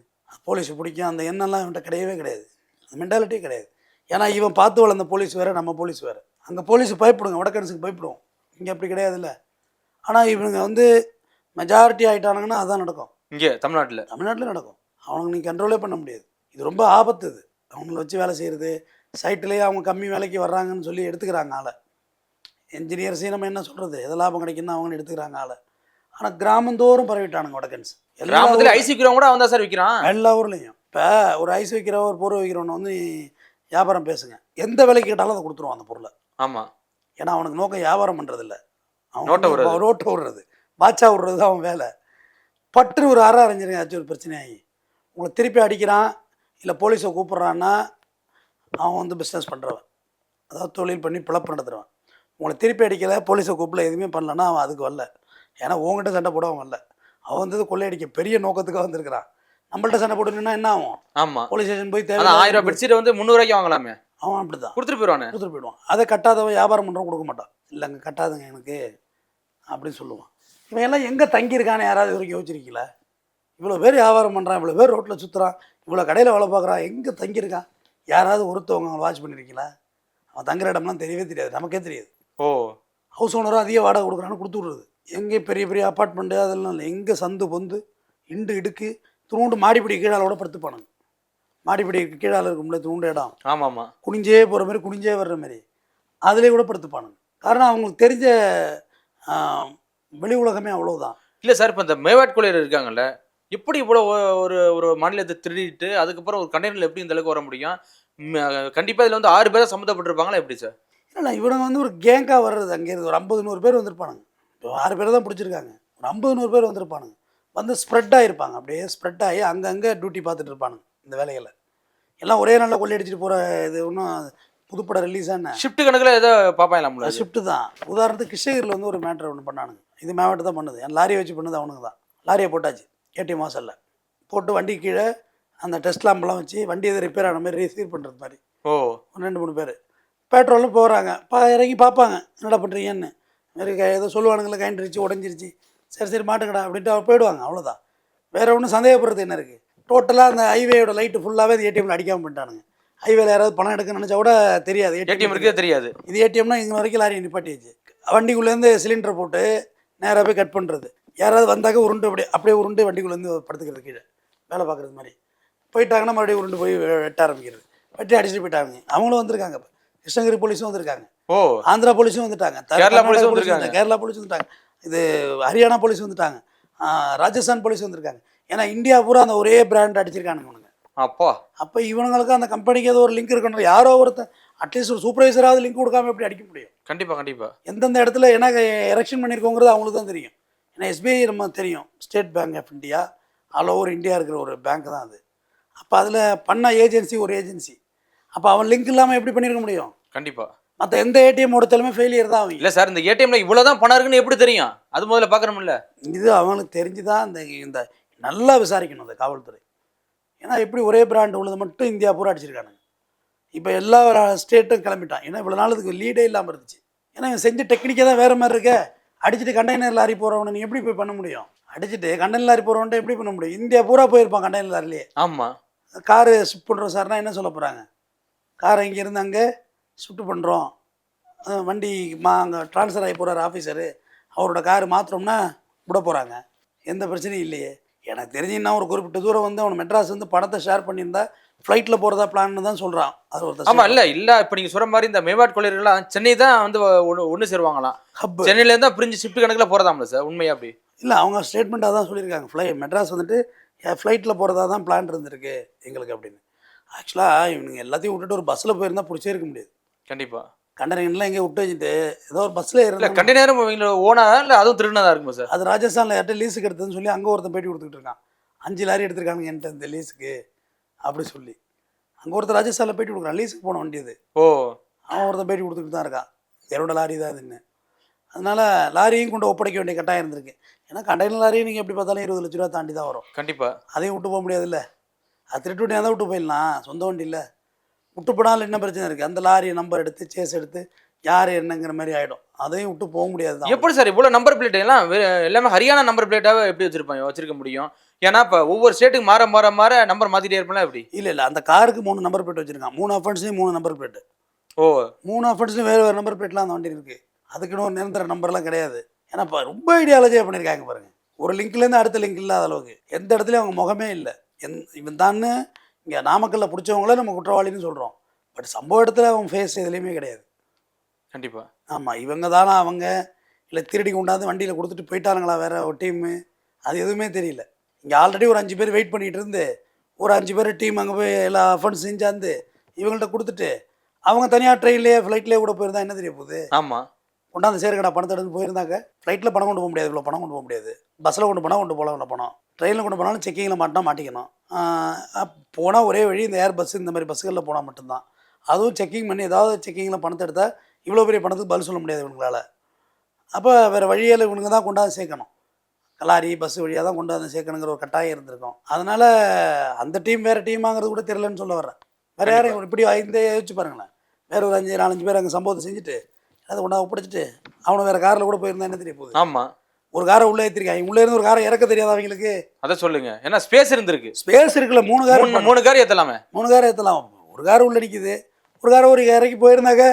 போலீஸ் பிடிக்கும் அந்த எண்ணெல்லாம் இவன்கிட்ட கிடையவே கிடையாது. அந்த மென்டாலிட்டியே கிடையாது. ஏன்னா இவன் பார்த்து வளர்ந்த போலீஸ் வேறு, நம்ம போலீஸ் வேறு. அங்கே போலீஸ் பயப்படுங்க, வடக்கன்ஸுக்கு பயப்படுவோம். இங்கே அப்படி கிடையாதுல்ல. ஆனால் இவனுங்க வந்து மெஜாரிட்டி ஆகிட்டானுங்கன்னா அதுதான் நடக்கும். இங்கே தமிழ்நாட்டில் நடக்கும். அவனுக்கு நீ கண்ட்ரோலே பண்ண முடியாது. இது ரொம்ப ஆபத்து. இது அவங்கள வச்சு வேலை செய்கிறது. சைட்லேயே அவங்க கம்மி வேலைக்கு வர்றாங்கன்னு சொல்லி எடுத்துக்கிறாங்க ஆளை. என்ஜினியர்ஸையும் நம்ம என்ன சொல்கிறது, எதை லாபம் கிடைக்குன்னு அவங்க எடுத்துக்கிறாங்க ஆளை. ஆனால் கிராமந்தோறும் பரவிட்டானுங்க வடக்கன்ஸ். கிராமத்தில் ஐஸ் விற்கிறவங்க கூட அவன் தான் சார் விற்கிறான் எல்லா ஊர்லேயும். இப்போ ஒரு ஐஸ் விற்கிறவன் ஒரு பொருள் விற்கிறவனை வந்து வியாபாரம் பேசுங்க, எந்த விலைக்கு கேட்டாலும் அதை கொடுத்துருவான் அந்த பொருளை. ஆமாம். ஏன்னா அவனுக்கு நோக்கம் வியாபாரம் பண்ணுறதில்ல, அவன் ரோட்டை விடுறது, பாட்சா விடுறது தான் அவன் வேலை. பட்டு ஒரு அரைஞ்சிருங்க ஆச்சு ஒரு பிரச்சனையாகி உங்களை திருப்பி அடிக்கிறான் இல்லை போலீஸை கூப்பிட்றான்னா அவன் வந்து பிஸ்னஸ் பண்ணுறவன், அதாவது தொழில் பண்ணி பிழப்பு நடத்துகிறவன். உங்களை திருப்பி அடிக்கலை, போலீஸை கூப்பிடல, எதுவுமே பண்ணலன்னா அவன் அதுக்கு வரல. ஏன்னா உங்கள்கிட்ட சண்டை போட அவன் வரல. அவன் வந்து கொள்ளையடிக்க பெரிய நோக்கத்துக்காக வந்திருக்கிறான். நம்மள்ட்ட சண்டை போட்டுன்னா என்ன ஆகும்? ஆமாம், போலீஸ் ஸ்டேஷன் போய் தேவை 1000 ரூபா பெட்ஷீட் வந்து 300 ரூபாய்க்கு வாங்கலாமே. அவன் அப்படி தான் கொடுத்துட்டு போயிடுவான். அதை கட்டாதவன் வியாபாரம் பண்ணுறவன் கொடுக்க மாட்டான். இல்லைங்க கட்டாதுங்க எனக்கு அப்படின்னு சொல்லுவான். இவன் எல்லாம் எங்கே தங்கியிருக்கான்னு யாராவது வரைக்கும் யோசிச்சிருக்கீங்களா? இவ்வளோ பேர் வியாபாரம் பண்ணுறான், இவ்வளோ பேர் ரோட்டில் சுற்றுறான், இவ்வளோ கடையில் வேலை பார்க்குறான், எங்கே தங்கியிருக்கான்? யாராவது ஒருத்தவங்க அவங்களை வாட்ச் பண்ணியிருக்கீங்களா? அவன் தங்குற இடம்லாம் தெரியவே தெரியாது, நமக்கே தெரியாது. ஹவுஸ் ஓனரும் அதிக வாடகை கொடுக்குறான்னு கொடுத்து விட்றது. எங்கே பெரிய பெரிய அப்பார்ட்மெண்ட்டு அதெல்லாம் இல்லை, எங்கே சந்து பொந்து இண்டு இடுக்கு துணுண்டு மாடிப்படி கீழாலோட படுத்துப்பானுங்க. மாடிப்படி கீழால் இருக்கும்ல துணுண்டு இடம், ஆமாம், குனிஞ்சே போகிற மாதிரி குனிஞ்சே வர்ற மாதிரி அதிலே கூட படுத்துப்பானுங்க. காரணம் அவங்களுக்கு தெரிஞ்ச வெளி உலகமே அவ்வளோதான். இல்லை சார், இப்போ இந்த மேவாட் கொள்ளையர் இருக்காங்கல்ல, எப்படி இவ்வளோ ஒரு ஒரு மாநிலத்தை திருடிட்டு அதுக்கப்புறம் ஒரு கண்டெய்னரில் எப்படி இந்த அளவுக்கு வர முடியும்? கண்டிப்பாக இதில் வந்து 6 பேரை சம்மந்தப்பட்டிருப்பாங்களா எப்படி சார்? இல்லை, இவனுங்க வந்து ஒரு கேங்காக வர்றது. அங்கேருந்து ஒரு 50-100 பேர் வந்திருப்பானுங்க. இப்போ 6 பேரை தான் பிடிச்சிருக்காங்க. ஒரு 50-100 பேர் வந்திருப்பானுங்க. வந்து ஸ்ப்ரெட் ஆகிருப்பாங்க. அப்படியே ஸ்ப்ரெட் ஆகி அங்கங்கே டியூட்டி பார்த்துட்டு இருப்பானுங்க. இந்த வேலைகளை எல்லாம் ஒரே நாளில் கொள்ளையடிச்சிட்டு போகிற இது ஒன்றும் புதுப்படம் ரிலீஸ் ஆன ஷிஃப்ட் கணக்கில் ஏதோ பார்ப்பாங்களா? ஷிஃப்ட்டு தான். உதாரணத்துக்கு கிருஷ்ணகிரியில் வந்து ஒரு மேட்ரு ஒன்று பண்ணானுங்க. இது மேவட்டு தான் பண்ணுது, என் லாரி வச்சு பண்ணுது அவனுங்க தான். லாரியை போட்டாச்சு ஏடிஎம் வாசலில் போட்டு வண்டி கீழே அந்த டெஸ்ட் லாம்பெல்லாம் வச்சு வண்டி எது ரிப்பேர் ஆன மாதிரி ரீசீர் பண்ணுறது மாதிரி ஓ 2-3 பேர் பெட்ரோலில் போகிறாங்க இறங்கி பார்ப்பாங்க என்னடா பண்ணுறீங்கன்னு மாரி ஏதோ சொல்லுவானுங்களே கைண்டிருச்சு உடஞ்சிருச்சு சரி மாட்டுக்கடா அப்படின்ட்டு அவர் போயிடுவாங்க அவ்வளோதான். வேறு ஒன்றும் சந்தேகப்படுறது என்ன இருக்குது? டோட்டலாக அந்த ஹைவேயோட லைட்டு ஃபுல்லாகவே அது ஏடிஎம்ல அடிக்காமல் பண்ணிட்டானுங்க. ஹைவேல யாராவது பணம் எடுக்க நினச்சா கூட தெரியாது, ஏடிஎம் இருக்கே தெரியாது. இது ஏடிஎம்னா இங்கே வரைக்கும் லாரி நிப்பாட்டிச்சு. வண்டிக்குள்ளேருந்து சிலிண்டரை போட்டு நேராக போய் கட் பண்ணுறது. யாராவது வந்தாக்க உருண்டு அப்படியே உருண்டு வண்டிக்குள்ளேருந்து படுத்துக்கிறது கீழே வேலை பார்க்குறது மாதிரி. போயிட்டாங்கன்னா மறுபடியும் உருண்டு போய் வெட்ட ஆரம்பிக்கிறது. வெட்டி அடிச்சுட்டு போயிட்டாங்க. அவங்களும் வந்திருக்காங்க. இப்போ கிருஷ்ணகிரி போலீஸும் வந்திருக்காங்க, ஆந்திரா போலீஸும் வந்துட்டாங்க, கேரளா போலீஸும் வந்துட்டாங்க, இது ஹரியானா போலீஸ் வந்துட்டாங்க, ராஜஸ்தான் போலீஸ் வந்திருக்காங்க. ஏன்னா இந்தியா பூரா அந்த ஒரே பிராண்ட் அடிச்சிருக்கானுங்க இவனுங்க. அப்போ இவனுங்களுக்கு அந்த கம்பெனிக்கு ஏதோ ஒரு லிங்க் இருக்கணும். யாரோ ஒருத்தன் அட்லீஸ்ட் ஒரு சூப்பர்வைசராவது லிங்க் கொடுக்காம எப்படி அடிக்க முடியும்? கண்டிப்பாக எந்தெந்த இடத்துல ஏன்னா எலெக்ஷன் பண்ணியிருக்கோங்கிறது அவங்களுக்கு தான் தெரியும். ஏன்னா எஸ்பிஐ நம்ம தெரியும், State Bank of India, all over India இருக்கிற ஒரு பேங்க் தான் அது. அப்போ அதில் பண்ண ஏஜென்சி ஒரு ஏஜென்சி. அப்போ அவன் லிங்க் இல்லாமல் எப்படி பண்ணியிருக்க முடியும்? கண்டிப்பாக மற்ற எந்த ஏடிஎம் ஓடத்தாலுமே ஃபெயிலியர் தான் அவங்க. இல்லை சார், இந்த ஏடிஎம்ல இவ்வளோ தான் பணம் இருக்குன்னு எப்படி தெரியும்? அது முதல்ல பார்க்கணும்ல. இது அவங்களுக்கு தெரிஞ்சு தான் இந்த நல்லா விசாரிக்கணும் அந்த காவல்துறை. ஏன்னா எப்படி ஒரே பிராண்ட் உள்ளது மட்டும் இந்தியா பூரா அடிச்சிருக்கானுங்க. இப்போ எல்லா ஸ்டேட்டும் கிளம்பிட்டான். ஏன்னா இவ்வளோ நாளுக்கு லீடே இல்லாமல் இருந்துச்சு. ஏன்னா இவன் செஞ்ச டெக்னிக்கே தான் வேறு மாதிரி இருக்க. அடிச்சுட்டு கண்டெய்னர் லாரி போகிறவனை நீ எப்படி போய் பண்ண முடியும்? அடிச்சுட்டு கண்டெய்னர் லாரி போகிறவன்ட்டு எப்படி பண்ண முடியும்? இந்தியா பூரா போயிருப்பான் கண்டெய்னர் லாரிலேயே. ஆமாம், காரு ஷிஃப்ட் பண்ணுறோம் சார்னா என்ன சொல்ல போகிறாங்க? காரை இங்கேருந்து அங்கே ஷிஃப்ட் பண்ணுறோம், வண்டி அங்கே ட்ரான்ஸ்ஃபர் ஆகி போகிறார் ஆஃபீஸரு, அவரோட காரு மாற்றுறோம்னா விட போகிறாங்க. எந்த பிரச்சனையும் இல்லையே. எனக்கு தெரிஞ்சுன்னா ஒரு குறிப்பிட்ட தூரம் வந்து அவன் மெட்ராஸ் வந்து பணத்தை ஷேர் பண்ணியிருந்தா ஃப்ளைட்டில் போகிறதா பிளான்னு தான் சொல்கிறான். அது ஒரு ஆமாம். இல்லை இப்போ நீங்கள் சொல்கிற மாதிரி இந்த மேம்பாட்டு கொள்ளையர்கள்லாம் சென்னை தான் வந்து ஒன்று சேருவாங்களாம். ஹப் சென்னையிலேருந்து தான் பிரிஞ்சு ஷிஃப்ட் கணக்கில் போகிறதாம்ல சார்? உண்மையா அப்படி? இல்லை, அவங்க ஸ்டேட்மெண்ட்டாக தான் சொல்லியிருக்காங்க. மெட்ராஸ் வந்துட்டு ஃப்ளைட்டில் போகிறதா தான் பிளான் இருந்திருக்கு எங்களுக்கு அப்படின்னு. ஆக்சுவலாக இவனுங்க எல்லாத்தையும் விட்டுட்டு ஒரு பஸ்ஸில் போயிருந்தால் பிடிச்சே இருக்க முடியாது. கண்டிப்பாக. கண்டெய்னர்லாம் எங்கே விட்டு வச்சுட்டு ஏதோ ஒரு பஸ்ஸில் இல்லை கண்டெய்னரும் இவங்களோட ஓனாக இல்லை அதுவும் திருடினதாக இருக்குமா சார்? அது ராஜஸ்தானில் யார்ட்ட லீஸுக்கு எடுத்ததுன்னு சொல்லி அங்கே ஒருத்தன் பேட்டி கொடுத்துட்டு இருக்கான். 5 லாரி எடுத்திருக்கானுங்க என்கிட்ட இந்த லீஸுக்கு அப்படி சொல்லி. அங்கே ஒருத்தர் ராஜஸ்தானில் பேட்டி கொடுக்குறான், லீஸுக்கு போன வண்டி அது. அவன் ஒருத்தன் பேட்டி கொடுத்துட்டு தான் இருக்கான், என்னோட லாரி தான் இதுன்னு. அதனால் லாரியும் கொண்டு ஒப்படைக்க வேண்டிய கட்டாயம் இருந்திருக்கு. ஏன்னா கண்டெய்னர் லாரியும் நீங்கள் எப்படி பார்த்தாலும் 20 லட்ச ரூபா தாண்டி தான் வரும். கண்டிப்பாக. அதையும் விட்டு போக முடியாதுல்ல. அது திருட்டு வண்டியாக தான் விட்டு போயிடலாம், சொந்த வண்டி இல்லை. விட்டு போனாலும் என்ன பிரச்சனை இருக்குது? அந்த லாரி நம்பர் எடுத்து சேஸ் எடுத்து யார் என்னங்கிற மாதிரி ஆகிடும். அதையும் விட்டு போக முடியாது தான். எப்படி சார் இவ்வளோ நம்பர் பிளேட் எல்லாம் எல்லாமே ஹரியானா நம்பர் பிளேட்டாக எப்படி வச்சிருக்க முடியும்? ஏன்னா இப்போ ஒவ்வொரு ஸ்டேட்டுக்கு மாற நம்பர் மாற்றிட்டே இருப்பலாம் எப்படி? இல்லை அந்த காருக்கு 3 நம்பர் பிளேட் வச்சுருக்கான். 3 அஃபென்ஸ்லையும் 3 நம்பர் பிளேட்டு. 3 அஃபென்ஸ்லையும் வேறு நம்பர் பிளேட்லாம் அந்த வண்டி இருக்குது. அதுக்குன்னு ஒரு நிரந்தர நம்பர்லாம் கிடையாது. ஏன்னா இப்போ ரொம்ப ஐடியாலஜியாக பண்ணியிருக்காங்க பாருங்கள். ஒரு லிங்க்லேருந்து அடுத்த லிங்க் இல்லாத அளவுக்கு எந்த இடத்துலையும் அவங்க முகமே இல்லை. இவன் தான்னு இங்கே நாமக்கல்ல பிடிச்சவங்கள நம்ம குற்றவாளின்னு சொல்கிறோம். பட் சம்பவ இடத்துல அவங்க ஃபேஸ் எதுலேயுமே கிடையாது. கண்டிப்பாக. ஆமாம், இவங்க தானா அவங்க இல்லை திருடி கொண்டாந்து வண்டியில் கொடுத்துட்டு போயிட்டானுங்களா வேறு ஒரு டீமு? அது எதுவுமே தெரியல. இங்கே ஆல்ரெடி ஒரு 5 பேர் வெயிட் பண்ணிகிட்டு இருந்து ஒரு 5 பேர் டீம் அங்கே போய் எல்லா அஃபென்ஸ் செஞ்சாந்து இவங்கள்ட்ட கொடுத்துட்டு அவங்க தனியாக ட்ரெயின்லேயே ஃப்ளைட்லேயே கூட போயிருந்தா என்ன தெரிய போகுது? ஆமாம், கொண்டாந்து சேர்க்கடா பணத்தை எடுத்து போயிருந்தாங்க. ஃப்ளைட்டில் பணம் கொண்டு போக முடியாது, இவ்வளோ பணம் கொண்டு போக முடியாது. பஸ்ஸில் கொண்டு போகலாம் இவ்வளோ பணம். ட்ரெயினில் கொண்டு போனாலும் செக்கிங்கில் மாட்டிக்கணும். போனால் ஒரே வழி இந்த ஏர் பஸ்ஸு இந்த மாதிரி பஸ்ஸுகளில் போனால் மட்டும்தான். அதுவும் செக்கிங் பண்ணி ஏதாவது செக்கிங்கில் பணத்தை எடுத்தால் இவ்வளோ பெரிய பணத்துக்கு பதில் சொல்ல முடியாது இவங்களால். அப்போ வேறு வழியில் இவனுங்க தான் கொண்டாந்து சேர்க்கணும். லாரி பஸ் வழியாக தான் கொண்டாந்து சேர்க்கணுங்கிற ஒரு கட்டாயம் இருந்திருக்கும். அதனால் அந்த டீம் வேறு டீமாங்கிறது கூட தெரியலன்னு சொல்ல வர்றேன். வேறு யாரும் இப்படி யோசிச்சு பாருங்களேன். வேறு ஒரு 4-5 பேர் அங்கே சம்பவத்தை செஞ்சுட்டு அதை கொண்டாந்து ஒப்படைச்சிட்டு அவனை வேறு காரில் கூட போயிருந்தா என்ன தெரிய போகுது? ஆமாம், ஒரு காரை உள்ளே ஏற்றிருக்காங்க. உள்ளே இருந்து ஒரு காரை இறக்க தெரியாது அவங்களுக்கு. அதை சொல்லுங்க. ஏன்னா ஸ்பேஸ் இருந்திருக்கு. ஸ்பேஸ் இருக்குல்ல, 3 கார் ஏற்றலாமே. 3 கார் ஏற்றலாம். ஒரு கார் உள்ளே நிற்கிது, ஒரு காரை ஒரு இறக்கி போயிருந்தாக்க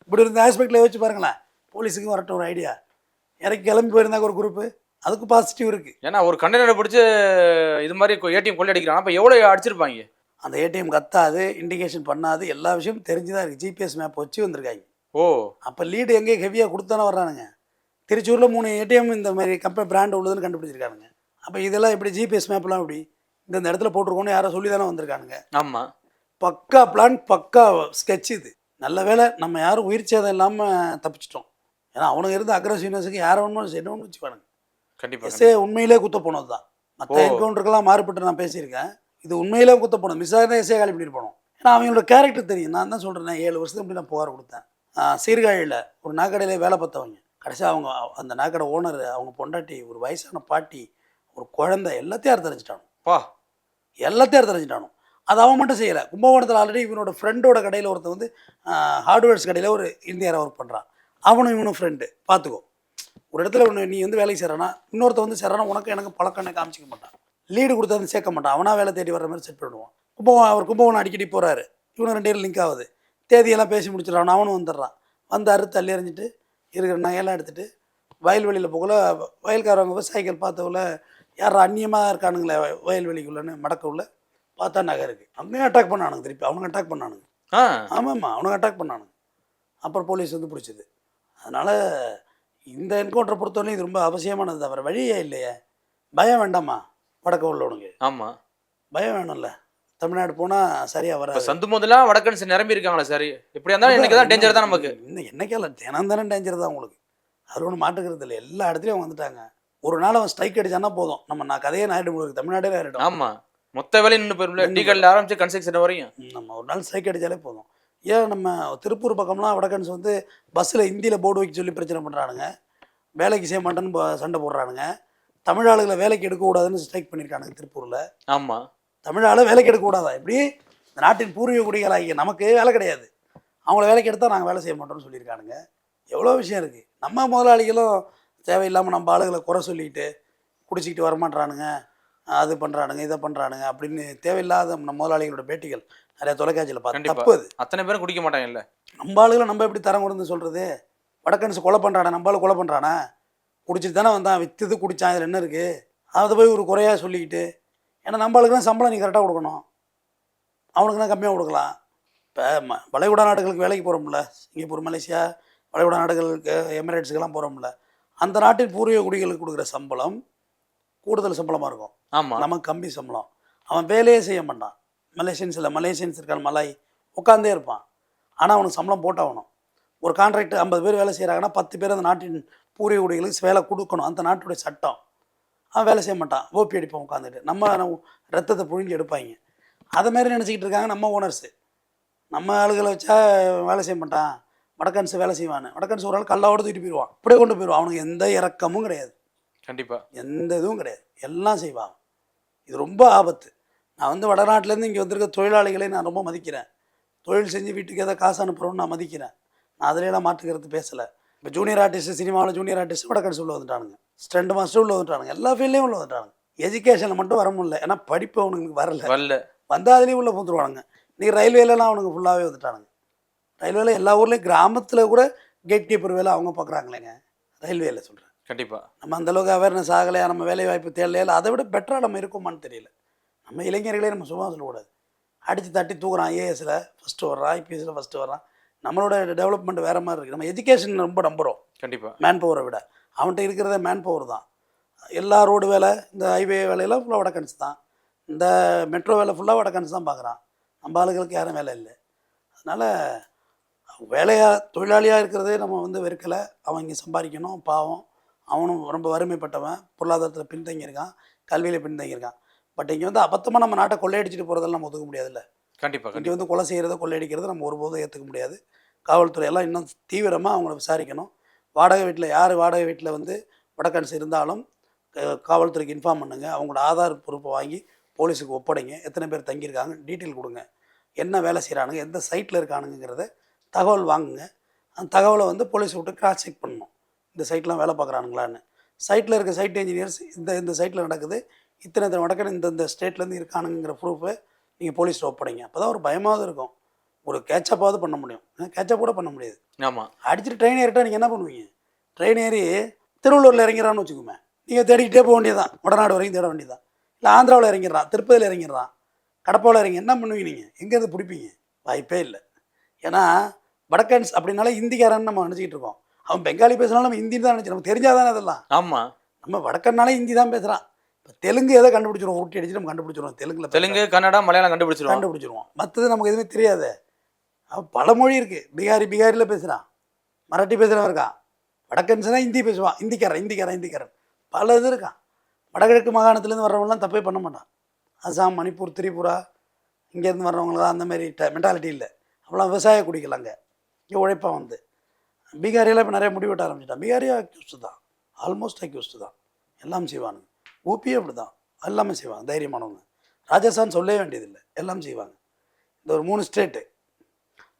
இப்படி இருந்த ஆஸ்பெக்டில் யோசிச்சு பாருங்களேன். போலீஸுக்கும் வரட்டும் ஒரு ஐடியா. இறக்கி கிளம்பி போயிருந்தாக்க ஒரு குரூப்பு, அதுக்கு பாசிட்டிவ் இருக்குது. ஏன்னா ஒரு கண்டெய்னரை பிடிச்சி இது மாதிரி ஏடிஎம் கொள்ளை அடிக்கிறாங்க. அப்போ எவ்வளோ அடிச்சிருப்பாங்க? அந்த ஏடிஎம் கத்தாது, இண்டிகேஷன் பண்ணாது, எல்லா விஷயமும் தெரிஞ்சு தான் இருக்குது. ஜிபிஎஸ் மேப் வச்சு வந்திருக்காங்க. அப்போ லீடு எங்கேயும் ஹெவியாக கொடுத்தானே வர்றானுங்க. திருச்சூரில் 3 ஏடிஎம் இந்த மாதிரி கம்பெனி பிராண்ட் உள்ளதுன்னு கண்டுபிடிச்சிருக்கானுங்க. அப்போ இதெல்லாம் எப்படி ஜிபிஎஸ் மேப்லாம் எப்படி இந்த இடத்துல போட்டிருக்கோன்னு யாரோ சொல்லி தானே வந்திருக்கானுங்க. ஆமாம், பக்கா பிளான், பக்கா ஸ்கெட்ச் இது. நல்ல வேலை நம்ம யாரும் உயிர் சேதம் இல்லாமல் தப்பிச்சிட்டோம். ஏன்னா அவனுங்க இருந்த அக்ரஸிவ்னஸுக்கு யாரை ஒன்றும் என்ன வச்சுப்பானுங்க. கண்டிப்பாக. எஸ்ஏ உண்மையிலே குத்த போனது தான். மற்ற என்கவுண்டருக்கெல்லாம் மாறுபட்டு நான் பேசியிருக்கேன். இது உண்மையிலே குத்த போனது. மிஸ் ஆகிதான் எஸ்ஏ காலி பண்ணிட்டு போனோம். ஏன்னா அவங்களோட கேரக்டர் தெரியும். நான் தான் சொல்கிறேன், 7 வருஷத்துக்கு அப்படி நான் புகார் கொடுத்தேன். சீர்காழியில் ஒரு நாக்கடையில் வேலை பார்த்தவங்க. கடைசியாக அவங்க அந்த நாக்கடை ஓனர், அவங்க பொண்டாட்டி, ஒரு வயசான பாட்டி, ஒரு குழந்தை எல்லாத்தையும் அறுத்தறிஞ்சிட்டானு. பா எல்லாத்தையும் அறுத்தறிஞ்சிட்டானு. அது அவன் மட்டும் செய்யலை. கும்பகோணத்தில் ஆல்ரெடி இவனோட ஃப்ரெண்டோட கடையில் ஒருத்தன் வந்து ஹார்ட்வேர்ஸ் கடையில் ஒரு இந்தியாரை ஒர்க் பண்ணுறான். அவனும் இவனும் ஃப்ரெண்டு. பார்த்துக்கோ, ஒரு இடத்துல ஒன்று நீ வந்து வேலைக்கு சேரானா, இன்னொருத்த வந்து சேரானா உனக்கு எனக்கு பழக்கம் காமிச்சிக்க மாட்டான். லீடு கொடுத்தா வந்து சேர்க்க மாட்டான். அவனா வேலை தேடி வர்ற மாதிரி செட் பண்ணிடுவான். கும்பகோணம் அடிக்கடி போகிறாரு. இவனு 2 பேரும் லிங்க் ஆகுது. தேதியெல்லாம் பேசி முடிச்சிடறான். அவனும் வந்துடுறான். வந்து அறுத்து தள்ளி எறிஞ்சிட்டு இருக்கிற நகையெல்லாம் எடுத்துகிட்டு வயல்வெளியில் போகல. வயல்காரவங்க விவசாயிகள் பார்த்தவங்கள யாரும் அந்நியமாக இருக்கானுங்களே வயல்வெளிக்குள்ளேன்னு மடக்குள்ள பார்த்தா நகை இருக்குது. அங்கேயும் அட்டாக் பண்ணானுங்க. திருப்பி அவனுங்க அட்டாக் பண்ணானுங்க. ஆமாம்மா, அவனுங்க அட்டாக் பண்ணானுங்க. அப்புறம் போலீஸ் வந்து பிடிச்சிது. அதனால் இந்த என்கவுண்டரை பொறுத்தவரையும் இது ரொம்ப அவசியமானது. தவிர வழியே இல்லையே. பயம் வேண்டாமா வடக்க உள்ளவனுங்க? ஆமாம், பயம் வேணும்ல. தமிழ்நாடு போனால் சரியாக வர சந்து முதலாம் வடக்கன்ஸ் நிரம்பி இருக்காங்களா சார்? எப்படியா இருந்தாலும் இன்னைக்கு தான் டேஞ்சர் தான் நமக்கு. இன்னும் என்னைக்கால தினம் தானே டேஞ்சர் தான் உங்களுக்கு. அது ஒன்றும் மாட்டுக்கிறது இல்லை. எல்லா இடத்துலையும் அவங்க வந்துட்டாங்க. ஒரு நாள் அவன் ஸ்ட்ரைக் அடிச்சானா போதும், நான் கதையே நாயிடும் உங்களுக்கு. தமிழ்நாடே ஆகிடும். ஆமாம், மொத்த வேலையும் நின்று போயிரும்ல. டீ கடையில் ஆரம்பிச்சு கன்ஸ்ட்ரக்ஷன் வரையும் நம்ம ஒரு நாள் ஸ்ட்ரைக் அடித்தாலே போதும். ஏன் நம்ம திருப்பூர் பக்கம்லாம் வடக்கன்ஸ் வந்து பஸ்ஸில் ஹிந்தியில் போர்டு வைக்க சொல்லி பிரச்சனை பண்ணுறானுங்க. வேலைக்கு செய்ய மாட்டேன்னு சண்டை போடுறானுங்க. தமிழ் ஆளுகளை வேலைக்கு எடுக்கக்கூடாதுன்னு ஸ்ட்ரைக் பண்ணியிருக்கானுங்க திருப்பூரில். ஆமாம், தமிழ் ஆளை வேலைக்கு எடுக்கக்கூடாதா? எப்படி இந்த நாட்டின் பூர்வீக குடிகளாகிய நமக்கு வேலை கிடையாது, அவங்கள வேலைக்கு எடுத்தால் நாங்கள் வேலை செய்ய மாட்டோம்னு சொல்லியிருக்கானுங்க. எவ்வளோ விஷயம் இருக்குது. நம்ம முதலாளிகளும் தேவையில்லாமல் நம்ம ஆளுகளை குறை சொல்லிக்கிட்டு குடிச்சிக்கிட்டு வரமாட்டானுங்க, அது பண்ணுறானுங்க, இதை பண்ணுறானுங்க அப்படின்னு தேவையில்லாத நம்ம முதலாளிகளோட பேட்டிகள் நிறைய தொலைக்காட்சியில் பார்த்து தப்பு. அது அத்தனை பேரும் குடிக்க மாட்டாங்க. இல்லை, நம்ம ஆளுகளை நம்ம எப்படி தரம் கொடுத்து சொல்கிறது? வடக்கன்ஸ் கொலை பண்ணுறானே, நம்ம ஆளு கொலை பண்ணுறானே, குடிச்சிட்டு தானே வந்தான், விற்றுது குடித்தான், இதில் என்ன இருக்குது? அதை போய் ஒரு குறையாக சொல்லிக்கிட்டு, ஏன்னா நம்ம ஆளுக்குலாம் சம்பளம் நீ கரெக்டாக கொடுக்கணும், அவனுக்குலாம் கம்மியாக கொடுக்கலாம். இப்போ வளைகுடா நாடுகளுக்கு வேலைக்கு போகிறோம்ல, சிங்கப்பூர், மலேசியா, வளைகுடா நாடுகளுக்கு, எமிரேட்ஸுக்கெல்லாம் போகிறோம்ல, அந்த நாட்டின் பூர்வீக குடிகளுக்கு கொடுக்குற சம்பளம் கூடுதல் சம்பளமாக இருக்கும். ஆமாம், நமக்கு கம்மி சம்பளம். அவன் வேலையே செய்ய மாட்டான். மலேசியன்ஸ் இருக்கான், மலாய் உட்காந்தே இருப்பான். ஆனால் அவனுக்கு சம்பளம் போட்டாகணும். ஒரு கான்ட்ராக்ட் 50 பேர் வேலை செய்கிறாங்கன்னா 10 பேர் அந்த நாட்டின் பூர்வீக குடிகளுக்கு வேலை கொடுக்கணும். அந்த நாட்டுடைய சட்டம். அவன் வேலை செய்ய மாட்டான், ஓபி அடிப்பான் உட்காந்துட்டு. நம்ம ரத்தத்தை புழிஞ்சு எடுப்பாங்க. அதை மாதிரி நினச்சிக்கிட்டு இருக்காங்க நம்ம ஓனர்ஸு. நம்ம ஆளுகளை வச்சா வேலை செய்ய மாட்டான், வடக்கன்ஸ் வேலை செய்வான். வடக்கன்ஸ் ஒரு ஆள் கல்லாவோடு தூக்கிட்டு போயிடுவான், அப்படியே கொண்டு போயிடுவான். அவனுக்கு எந்த இறக்கமும் கிடையாது. கண்டிப்பாக எந்த இதுவும் கிடையாது, எல்லாம் செய்வான். இது ரொம்ப ஆபத்து. நான் வந்து வடநாட்டிலேருந்து இங்கே வந்திருக்க தொழிலாளிகளை நான் ரொம்ப மதிக்கிறேன். தொழில் செஞ்சு வீட்டுக்கு ஏதாவது காசு அனுப்புகிறோன்னு நான் மதிக்கிறேன். நான் அதிலெல்லாம் மாற்றுக்கிறது பேசலை. இப்போ ஜூனியர் ஆர்டிஸ்ட், சினிமாவில் ஜூனியர் ஆர்டிஸ்ட் வடக்கன்ஸ் உள்ள வந்துட்டானுங்க, ஸ்டண்ட் மாஸ்டர் உள்ள வந்துட்டானுங்க, எல்லா ஃபீல்ட்லேயும் உள்ள வந்துட்டானுங்க. எஜுகேஷனில் மட்டும் வர முடியல, ஏன்னா படிப்பு அவனுக்கு வரல. வந்தால் அதுலேயும் உள்ளே பூந்துருவானுங்க. இன்றைக்கி ரயில்வேலலாம் அவனுக்கு ஃபுல்லாகவே வந்துட்டானுங்க. ரயில்வேல எல்லா ஊர்லேயும் கிராமத்தில் கூட கேட் கீப்பர் வேலை அவங்க பார்க்குறாங்களேங்க, ரயில்வேல சொல்கிறேன். கண்டிப்பாக நம்ம அந்தளவுக்கு அவேர்னஸ் ஆகலையா, நம்ம வேலை வாய்ப்பு தேவையில்லை, அதை விட பெட்டராக நம்ம இருக்குமான்னு தெரியல. நம்ம இளைஞர்களே நம்ம சும்மா சொல்லக்கூடாது. அடித்து தட்டி தூக்குறான், ஐஏஎஸில் ஃபஸ்ட்டு வர்றான், ஐபிஎஸ்சில் ஃபஸ்ட்டு வர்றான். நம்மளோட டெவலப்மெண்ட் வேறு மாதிரி இருக்குது. நம்ம எஜுகேஷன் ரொம்ப நம்புகிறோம் கண்டிப்பாக, மேன் பவரை விட. அவன்கிட்ட இருக்கிறதே மேன் பவர் தான். எல்லா ரோடு வேலை, இந்த ஹைவே வேலையெல்லாம் ஃபுல்லாக வடக்கன்ஸ் தான். இந்த மெட்ரோ வேலை ஃபுல்லாக வடக்கன்ஸ் தான் பார்க்குறான். நம்ம ஆளுகளுக்கு யாரும் வேலை இல்லை. அதனால் வேலையாக தொழிலாளியாக இருக்கிறதே நம்ம வந்து வெறுக்கலை. அவன் இங்கே சம்பாதிக்கணும், பாவம். அவனும் ரொம்ப வறுமைப்பட்டவன், பொருளாதாரத்தில் பின்தங்கியிருக்கான், கல்வியில் பின்தங்கியிருக்கான். பட் இங்கே வந்து அபத்தமாக நம்ம நாட்டை கொள்ளையடிச்சிட்டு போகிறதெல்லாம் நம்ம ஒதுக்க முடியாதுல்ல. கண்டிப்பாக இங்கே வந்து கொலை செய்கிறத, கொள்ளையடிக்கிறத நம்ம ஒருபோதும் ஏற்றுக்க முடியாது. காவல்துறையெல்லாம் இன்னும் தீவிரமாக அவங்கள விசாரிக்கணும். வாடகை வீட்டில் யார் வாடகை வீட்டில் வந்து வடக்கன்ஸ் இருந்தாலும் காவல்துறைக்கு இன்ஃபார்ம் பண்ணுங்கள். அவங்களோட ஆதார் பொறுப்பை வாங்கி போலீஸுக்கு ஒப்படைங்க. எத்தனை பேர் தங்கியிருக்காங்க டீட்டெயில் கொடுங்க, என்ன வேலை செய்கிறானுங்க, எந்த சைட்டில் இருக்கானுங்கிறத தகவல் வாங்குங்க. அந்த தகவலை வந்து போலீஸ் விட்டு கிராஸ் செக் பண்ணணும், இந்த சைட்லாம் வேலை பார்க்குறானுங்களான்னு. சைட்டில் இருக்க சைட் இன்ஜினியர்ஸ் இந்த சைட்டில் நடக்குது, இத்தனை வடக்கன் இந்த ஸ்டேட்லேருந்து இருக்கானுங்கிற ப்ரூஃபை நீங்கள் போலீஸில் ஒப்படைங்க. அப்போ தான் ஒரு பயமாவது இருக்கும், ஒரு கேட்சப்பாவது பண்ண முடியும். கேட்சப் கூட பண்ண முடியாது. ஆமாம், அடிச்சுட்டு ட்ரெயின் ஏறிட்டால் நீங்கள் என்ன பண்ணுவீங்க? ட்ரெயின் ஏறி திருவள்ளூரில் இறங்கிறான்னு வச்சுக்கோமே, நீங்கள் தேடிக்கிட்டே போக வேண்டியதான், வடநாடு வரைக்கும் தேட வேண்டியதான். இல்லை ஆந்திராவில் இறங்கிடுறான், திருப்பதியில் இறங்கிடுறான், கடப்பாவில் இறங்கி என்ன பண்ணுவீங்க? நீங்கள் எங்கேருந்து பிடிப்பீங்க? வாய்ப்பே இல்லை. ஏன்னா வடக்கன்ஸ் அப்படின்னாலே ஹிந்திக்காரன்னு நம்ம நினச்சிக்கிட்டு இருக்கோம். அவன் பெங்காலி பேசுனாலும் நம்ம ஹிந்தி தான் நினச்சி, நமக்கு தெரிஞ்சாதானே அதெல்லாம். ஆமாம், நம்ம வடக்கன்னாலே ஹிந்தி தான் பேசுகிறான். இப்போ தெலுங்கு எதை கண்டுபிடிச்சிருவோம், ஊட்டி அடிச்சு நம்ம கண்டுபிடிச்சிருவோம். தெலுங்கு, கன்னடா, மலையாளம் கண்டுபிடிச்சிருவோம். மற்றது நமக்கு எதுவுமே தெரியாது. அவன் பல மொழி இருக்குது. பிகாரியில் பேசுகிறான், மராட்டி பேசுகிறவன் இருக்கான். வடக்கன்ஸ்னால் ஹிந்தி பேசுவான், ஹிந்திக்காரன் பல இது இருக்கான். வடகிழக்கு மாகாணத்துலேருந்து வர்றவங்களாம் தப்பே பண்ண மாட்டான். அசாம், மணிப்பூர், திரிபுரா இங்கேருந்து வர்றவங்களாம் அந்த மாதிரி மென்டாலிட்டி இல்லை. அவ்வளோ விவசாய குடிக்கலாங்க, இங்கே உழைப்பான் வந்து. பீகாரியெல்லாம் இப்போ நிறைய முடிவெட்ட ஆரம்பிச்சிட்டான். பீகாரியாக அக்யூஸ்டு தான், ஆல்மோஸ்ட் அக்யூஸ்டு தான், எல்லாம் செய்வானுங்க. ஊபியும் அப்படி தான், எல்லாமே செய்வாங்க, தைரியமானவங்க. ராஜஸ்தான் சொல்லவே வேண்டியதில்லை, எல்லாம் செய்வாங்க. இந்த ஒரு 3 ஸ்டேட்டு.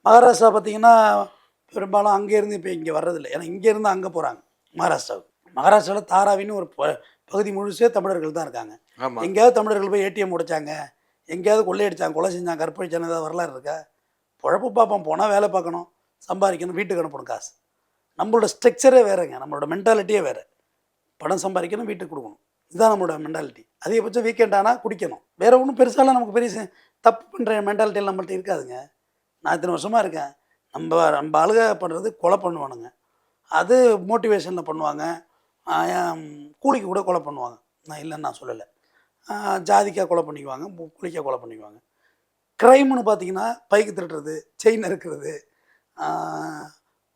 மகாராஷ்டிரா பார்த்திங்கன்னா பெரும்பாலும் அங்கேருந்து இப்போ இங்கே வர்றதில்லை, ஏன்னா இங்கேருந்து அங்கே போகிறாங்க மகாராஷ்டிராவுக்கு. மகாராஷ்டிராவில் தாராவின்னு ஒரு பகுதி முழுசே தமிழர்கள் தான் இருக்காங்க. எங்கேயாவது தமிழர்கள் போய் ஏடிஎம் உடைச்சாங்க, எங்கேயாவது கொள்ளையடிச்சாங்க, கொலை செஞ்சாங்க, கற்பழிச்சாங்க, ஏதாவது வரலாறு இருக்கா? பொழப்பு பார்ப்போம், போனால் வேலை பார்க்கணும், சம்பாதிக்கணும், வீட்டுக்கு அனுப்பணும் காசு. நம்மளோட ஸ்ட்ரக்சரே வேறுங்க, நம்மளோட மென்டாலிட்டியே வேறு. பணம் சம்பாதிக்கணும், வீட்டுக்கு கொடுக்கணும், இதுதான் நம்மளோட மென்டாலிட்டி. அதிகபட்சம் வீக்கெண்ட் ஆனால் குடிக்கணும், வேறு ஒன்றும் பெருசாலாம் நமக்கு பெரிய தப்பு பண்ணுற மென்டாலிட்டியில் நம்மள்ட்ட இருக்காதுங்க. நான் இத்தனை வருஷமாக இருக்கேன். நம்ம ஆளுக பண்ணுறது கொலை பண்ணுவானுங்க, அது மோட்டிவேஷனில் பண்ணுவாங்க, கூலிக்கு கூட கொலை பண்ணுவாங்க, நான் இல்லைன்னு நான் சொல்லலை. ஜாதிக்காக கொலை பண்ணிக்குவாங்க, கூலிக்காக கொலை பண்ணிக்குவாங்க. க்ரைம்னு பார்த்தீங்கன்னா பைக்கு திருடுறது, செயின் இருக்கிறது,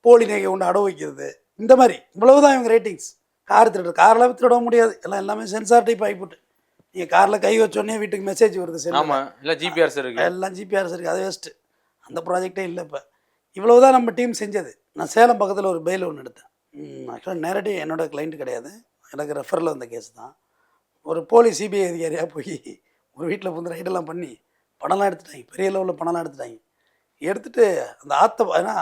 போலி நகை கொண்டு அடவு வைக்கிறது, இந்த மாதிரி இவ்வளவு தான் இவங்க ரேட்டிங்ஸ். கார் திருடுறது, காரில் திருட முடியாது, எல்லாமே சென்சார் டைப் ஆகிப்போட்டு. நீங்கள் காரில் கை வச்சோடனே வீட்டுக்கு மெசேஜ் வருது, எல்லாம் ஜிபிஆர்ஸ் இருக்குது, எல்லாம் ஜிபிஆர்ஸ் இருக்குது, அது வேஸ்ட்டு. அந்த ப்ராஜெக்டே இல்லை. இப்போ இவ்வளவு தான் நம்ம டீம் செஞ்சது. நான் சேலம் பக்கத்தில் ஒரு பெயில் ஒன்று எடுத்தேன். ஆக்சுவலாக நேரடி என்னோடய கிளைண்ட் கிடையாது, எனக்கு ரெஃபரில் வந்த கேஸ் தான். ஒரு போலீஸ் சிபிஐ அதிகாரியாக போய் ஒரு வீட்டில் வந்து ரைடெல்லாம் பண்ணி பணம்லாம் எடுத்துட்டாங்க, பெரிய லெவலில் பணம்லாம் எடுத்துட்டாங்க. எடுத்துகிட்டு அந்த ஏன்னா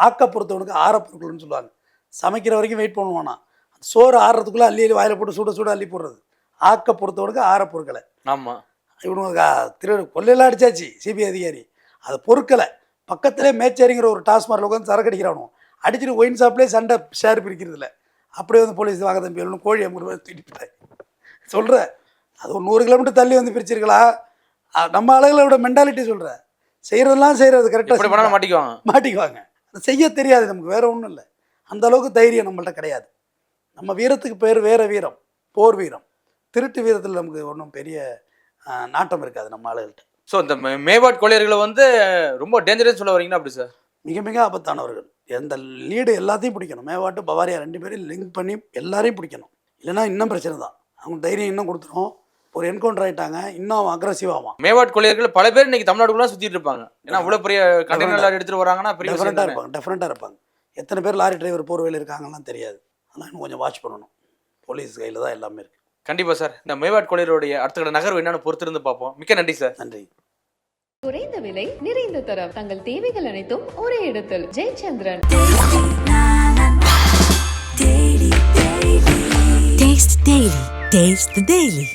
ஆக்க பொறுத்தவனுக்கு ஆற பொருட்கள்னு சொல்லுவாங்க. சமைக்கிற வரைக்கும் வெயிட் பண்ணுவானா, அந்த சோறு ஆறுறதுக்குள்ளே அள்ளி வாயில் போட்டு சுட சுட அள்ளி போடுறது. ஆக்க பொறுத்தவனுக்கு ஆற பொருட்களை. ஆமாம், இவனுக்கு கொள்ளையெல்லாம் அடித்தாச்சு சிபிஐ அதிகாரி, அதை பொருட்களை பக்கத்திலே மேச்சேரிங்கிற ஒரு டாஸ்மார்க்கில் உட்காந்து சரக்கு அடிக்கிறானோ, அடிச்சுட்டு ஒயின் ஷாப்லேயே சண்டை ஷேர் பிரிக்கிறதில்ல. அப்படியே வந்து போலீஸ் வாங்க தம்பி எல்லாம் கோழி 50 ரூபாய் தூக்கிட்டாங்க. சொல்கிறேன், அது ஒரு 100 கிலோமீட்டர் தள்ளி வந்து பிரிச்சிருக்கலாம். நம்ம ஆளுகளோட மென்டாலிட்டி சொல்கிறேன், செய்கிறதெல்லாம் செய்கிறது கரெக்டாக மாட்டிக்குவாங்க. அது செய்ய தெரியாது நமக்கு, வேறு ஒன்றும் இல்லை. அந்த அளவுக்கு தைரியம் நம்மள்ட்ட கிடையாது. நம்ம வீரத்துக்கு பேர் வேறு வீரம், போர் வீரம். திருட்டு வீரத்தில் நமக்கு ஒன்றும் பெரிய நாட்டம் இருக்காது நம்ம ஆளுகள்கிட்ட. ஸோ இந்த மேவாட் கொள்ளையர்களை வந்து ரொம்ப டேஞ்சரஸ் சொல்ல வரீங்கன்னா அப்படி சார்? மிக மிக ஆபத்தானவர்கள். எந்த லீடு எல்லாத்தையும் பிடிக்கணும். மேவாட்டு பவாரியா 2 பேரையும் லிங்க் பண்ணி எல்லாரையும் பிடிக்கணும், இல்லைன்னா இன்னும் பிரச்சனை தான். அவங்க தைரியம் இன்னும் கொடுத்துரும். ஒரு என்கவுண்டர் ஆகிட்டாங்க, இன்னும் அக்ரஸிவ் ஆகும். மேவாட் கொள்ளையர்கள் பல பேர் இன்னைக்கு தமிழ்நாடுக்குள்ள சுற்றிட்டு இருப்பாங்க. ஏன்னா அவ்வளோ பெரிய கண்டெய்னர் எடுத்துகிட்டு வராங்கன்னா பெரிய டெஃபரெண்ட்டாக இருப்பாங்க. எத்தனை பேர் லாரி டிரைவர் போர்வையில் இருக்காங்கலாம் தெரியாது. அதெல்லாம் இன்னும் கொஞ்சம் வாட்ச் பண்ணணும். போலீஸ் கையில் தான் எல்லாமே இருக்குது. கண்டிப்பாக சார். இந்த மேவாட் கொள்ளையருடைய அடுத்த கட்ட நகர்வு என்னன்னு பொறுத்திருந்து பார்ப்போம். மிக்க நன்றி சார். நன்றி. குறைந்த விலை, நிறைந்த தரம், தங்கள் தேவைகள் அனைத்தும் ஒரே இடத்தில். ஜெயச்சந்திரன். Taste the Daily.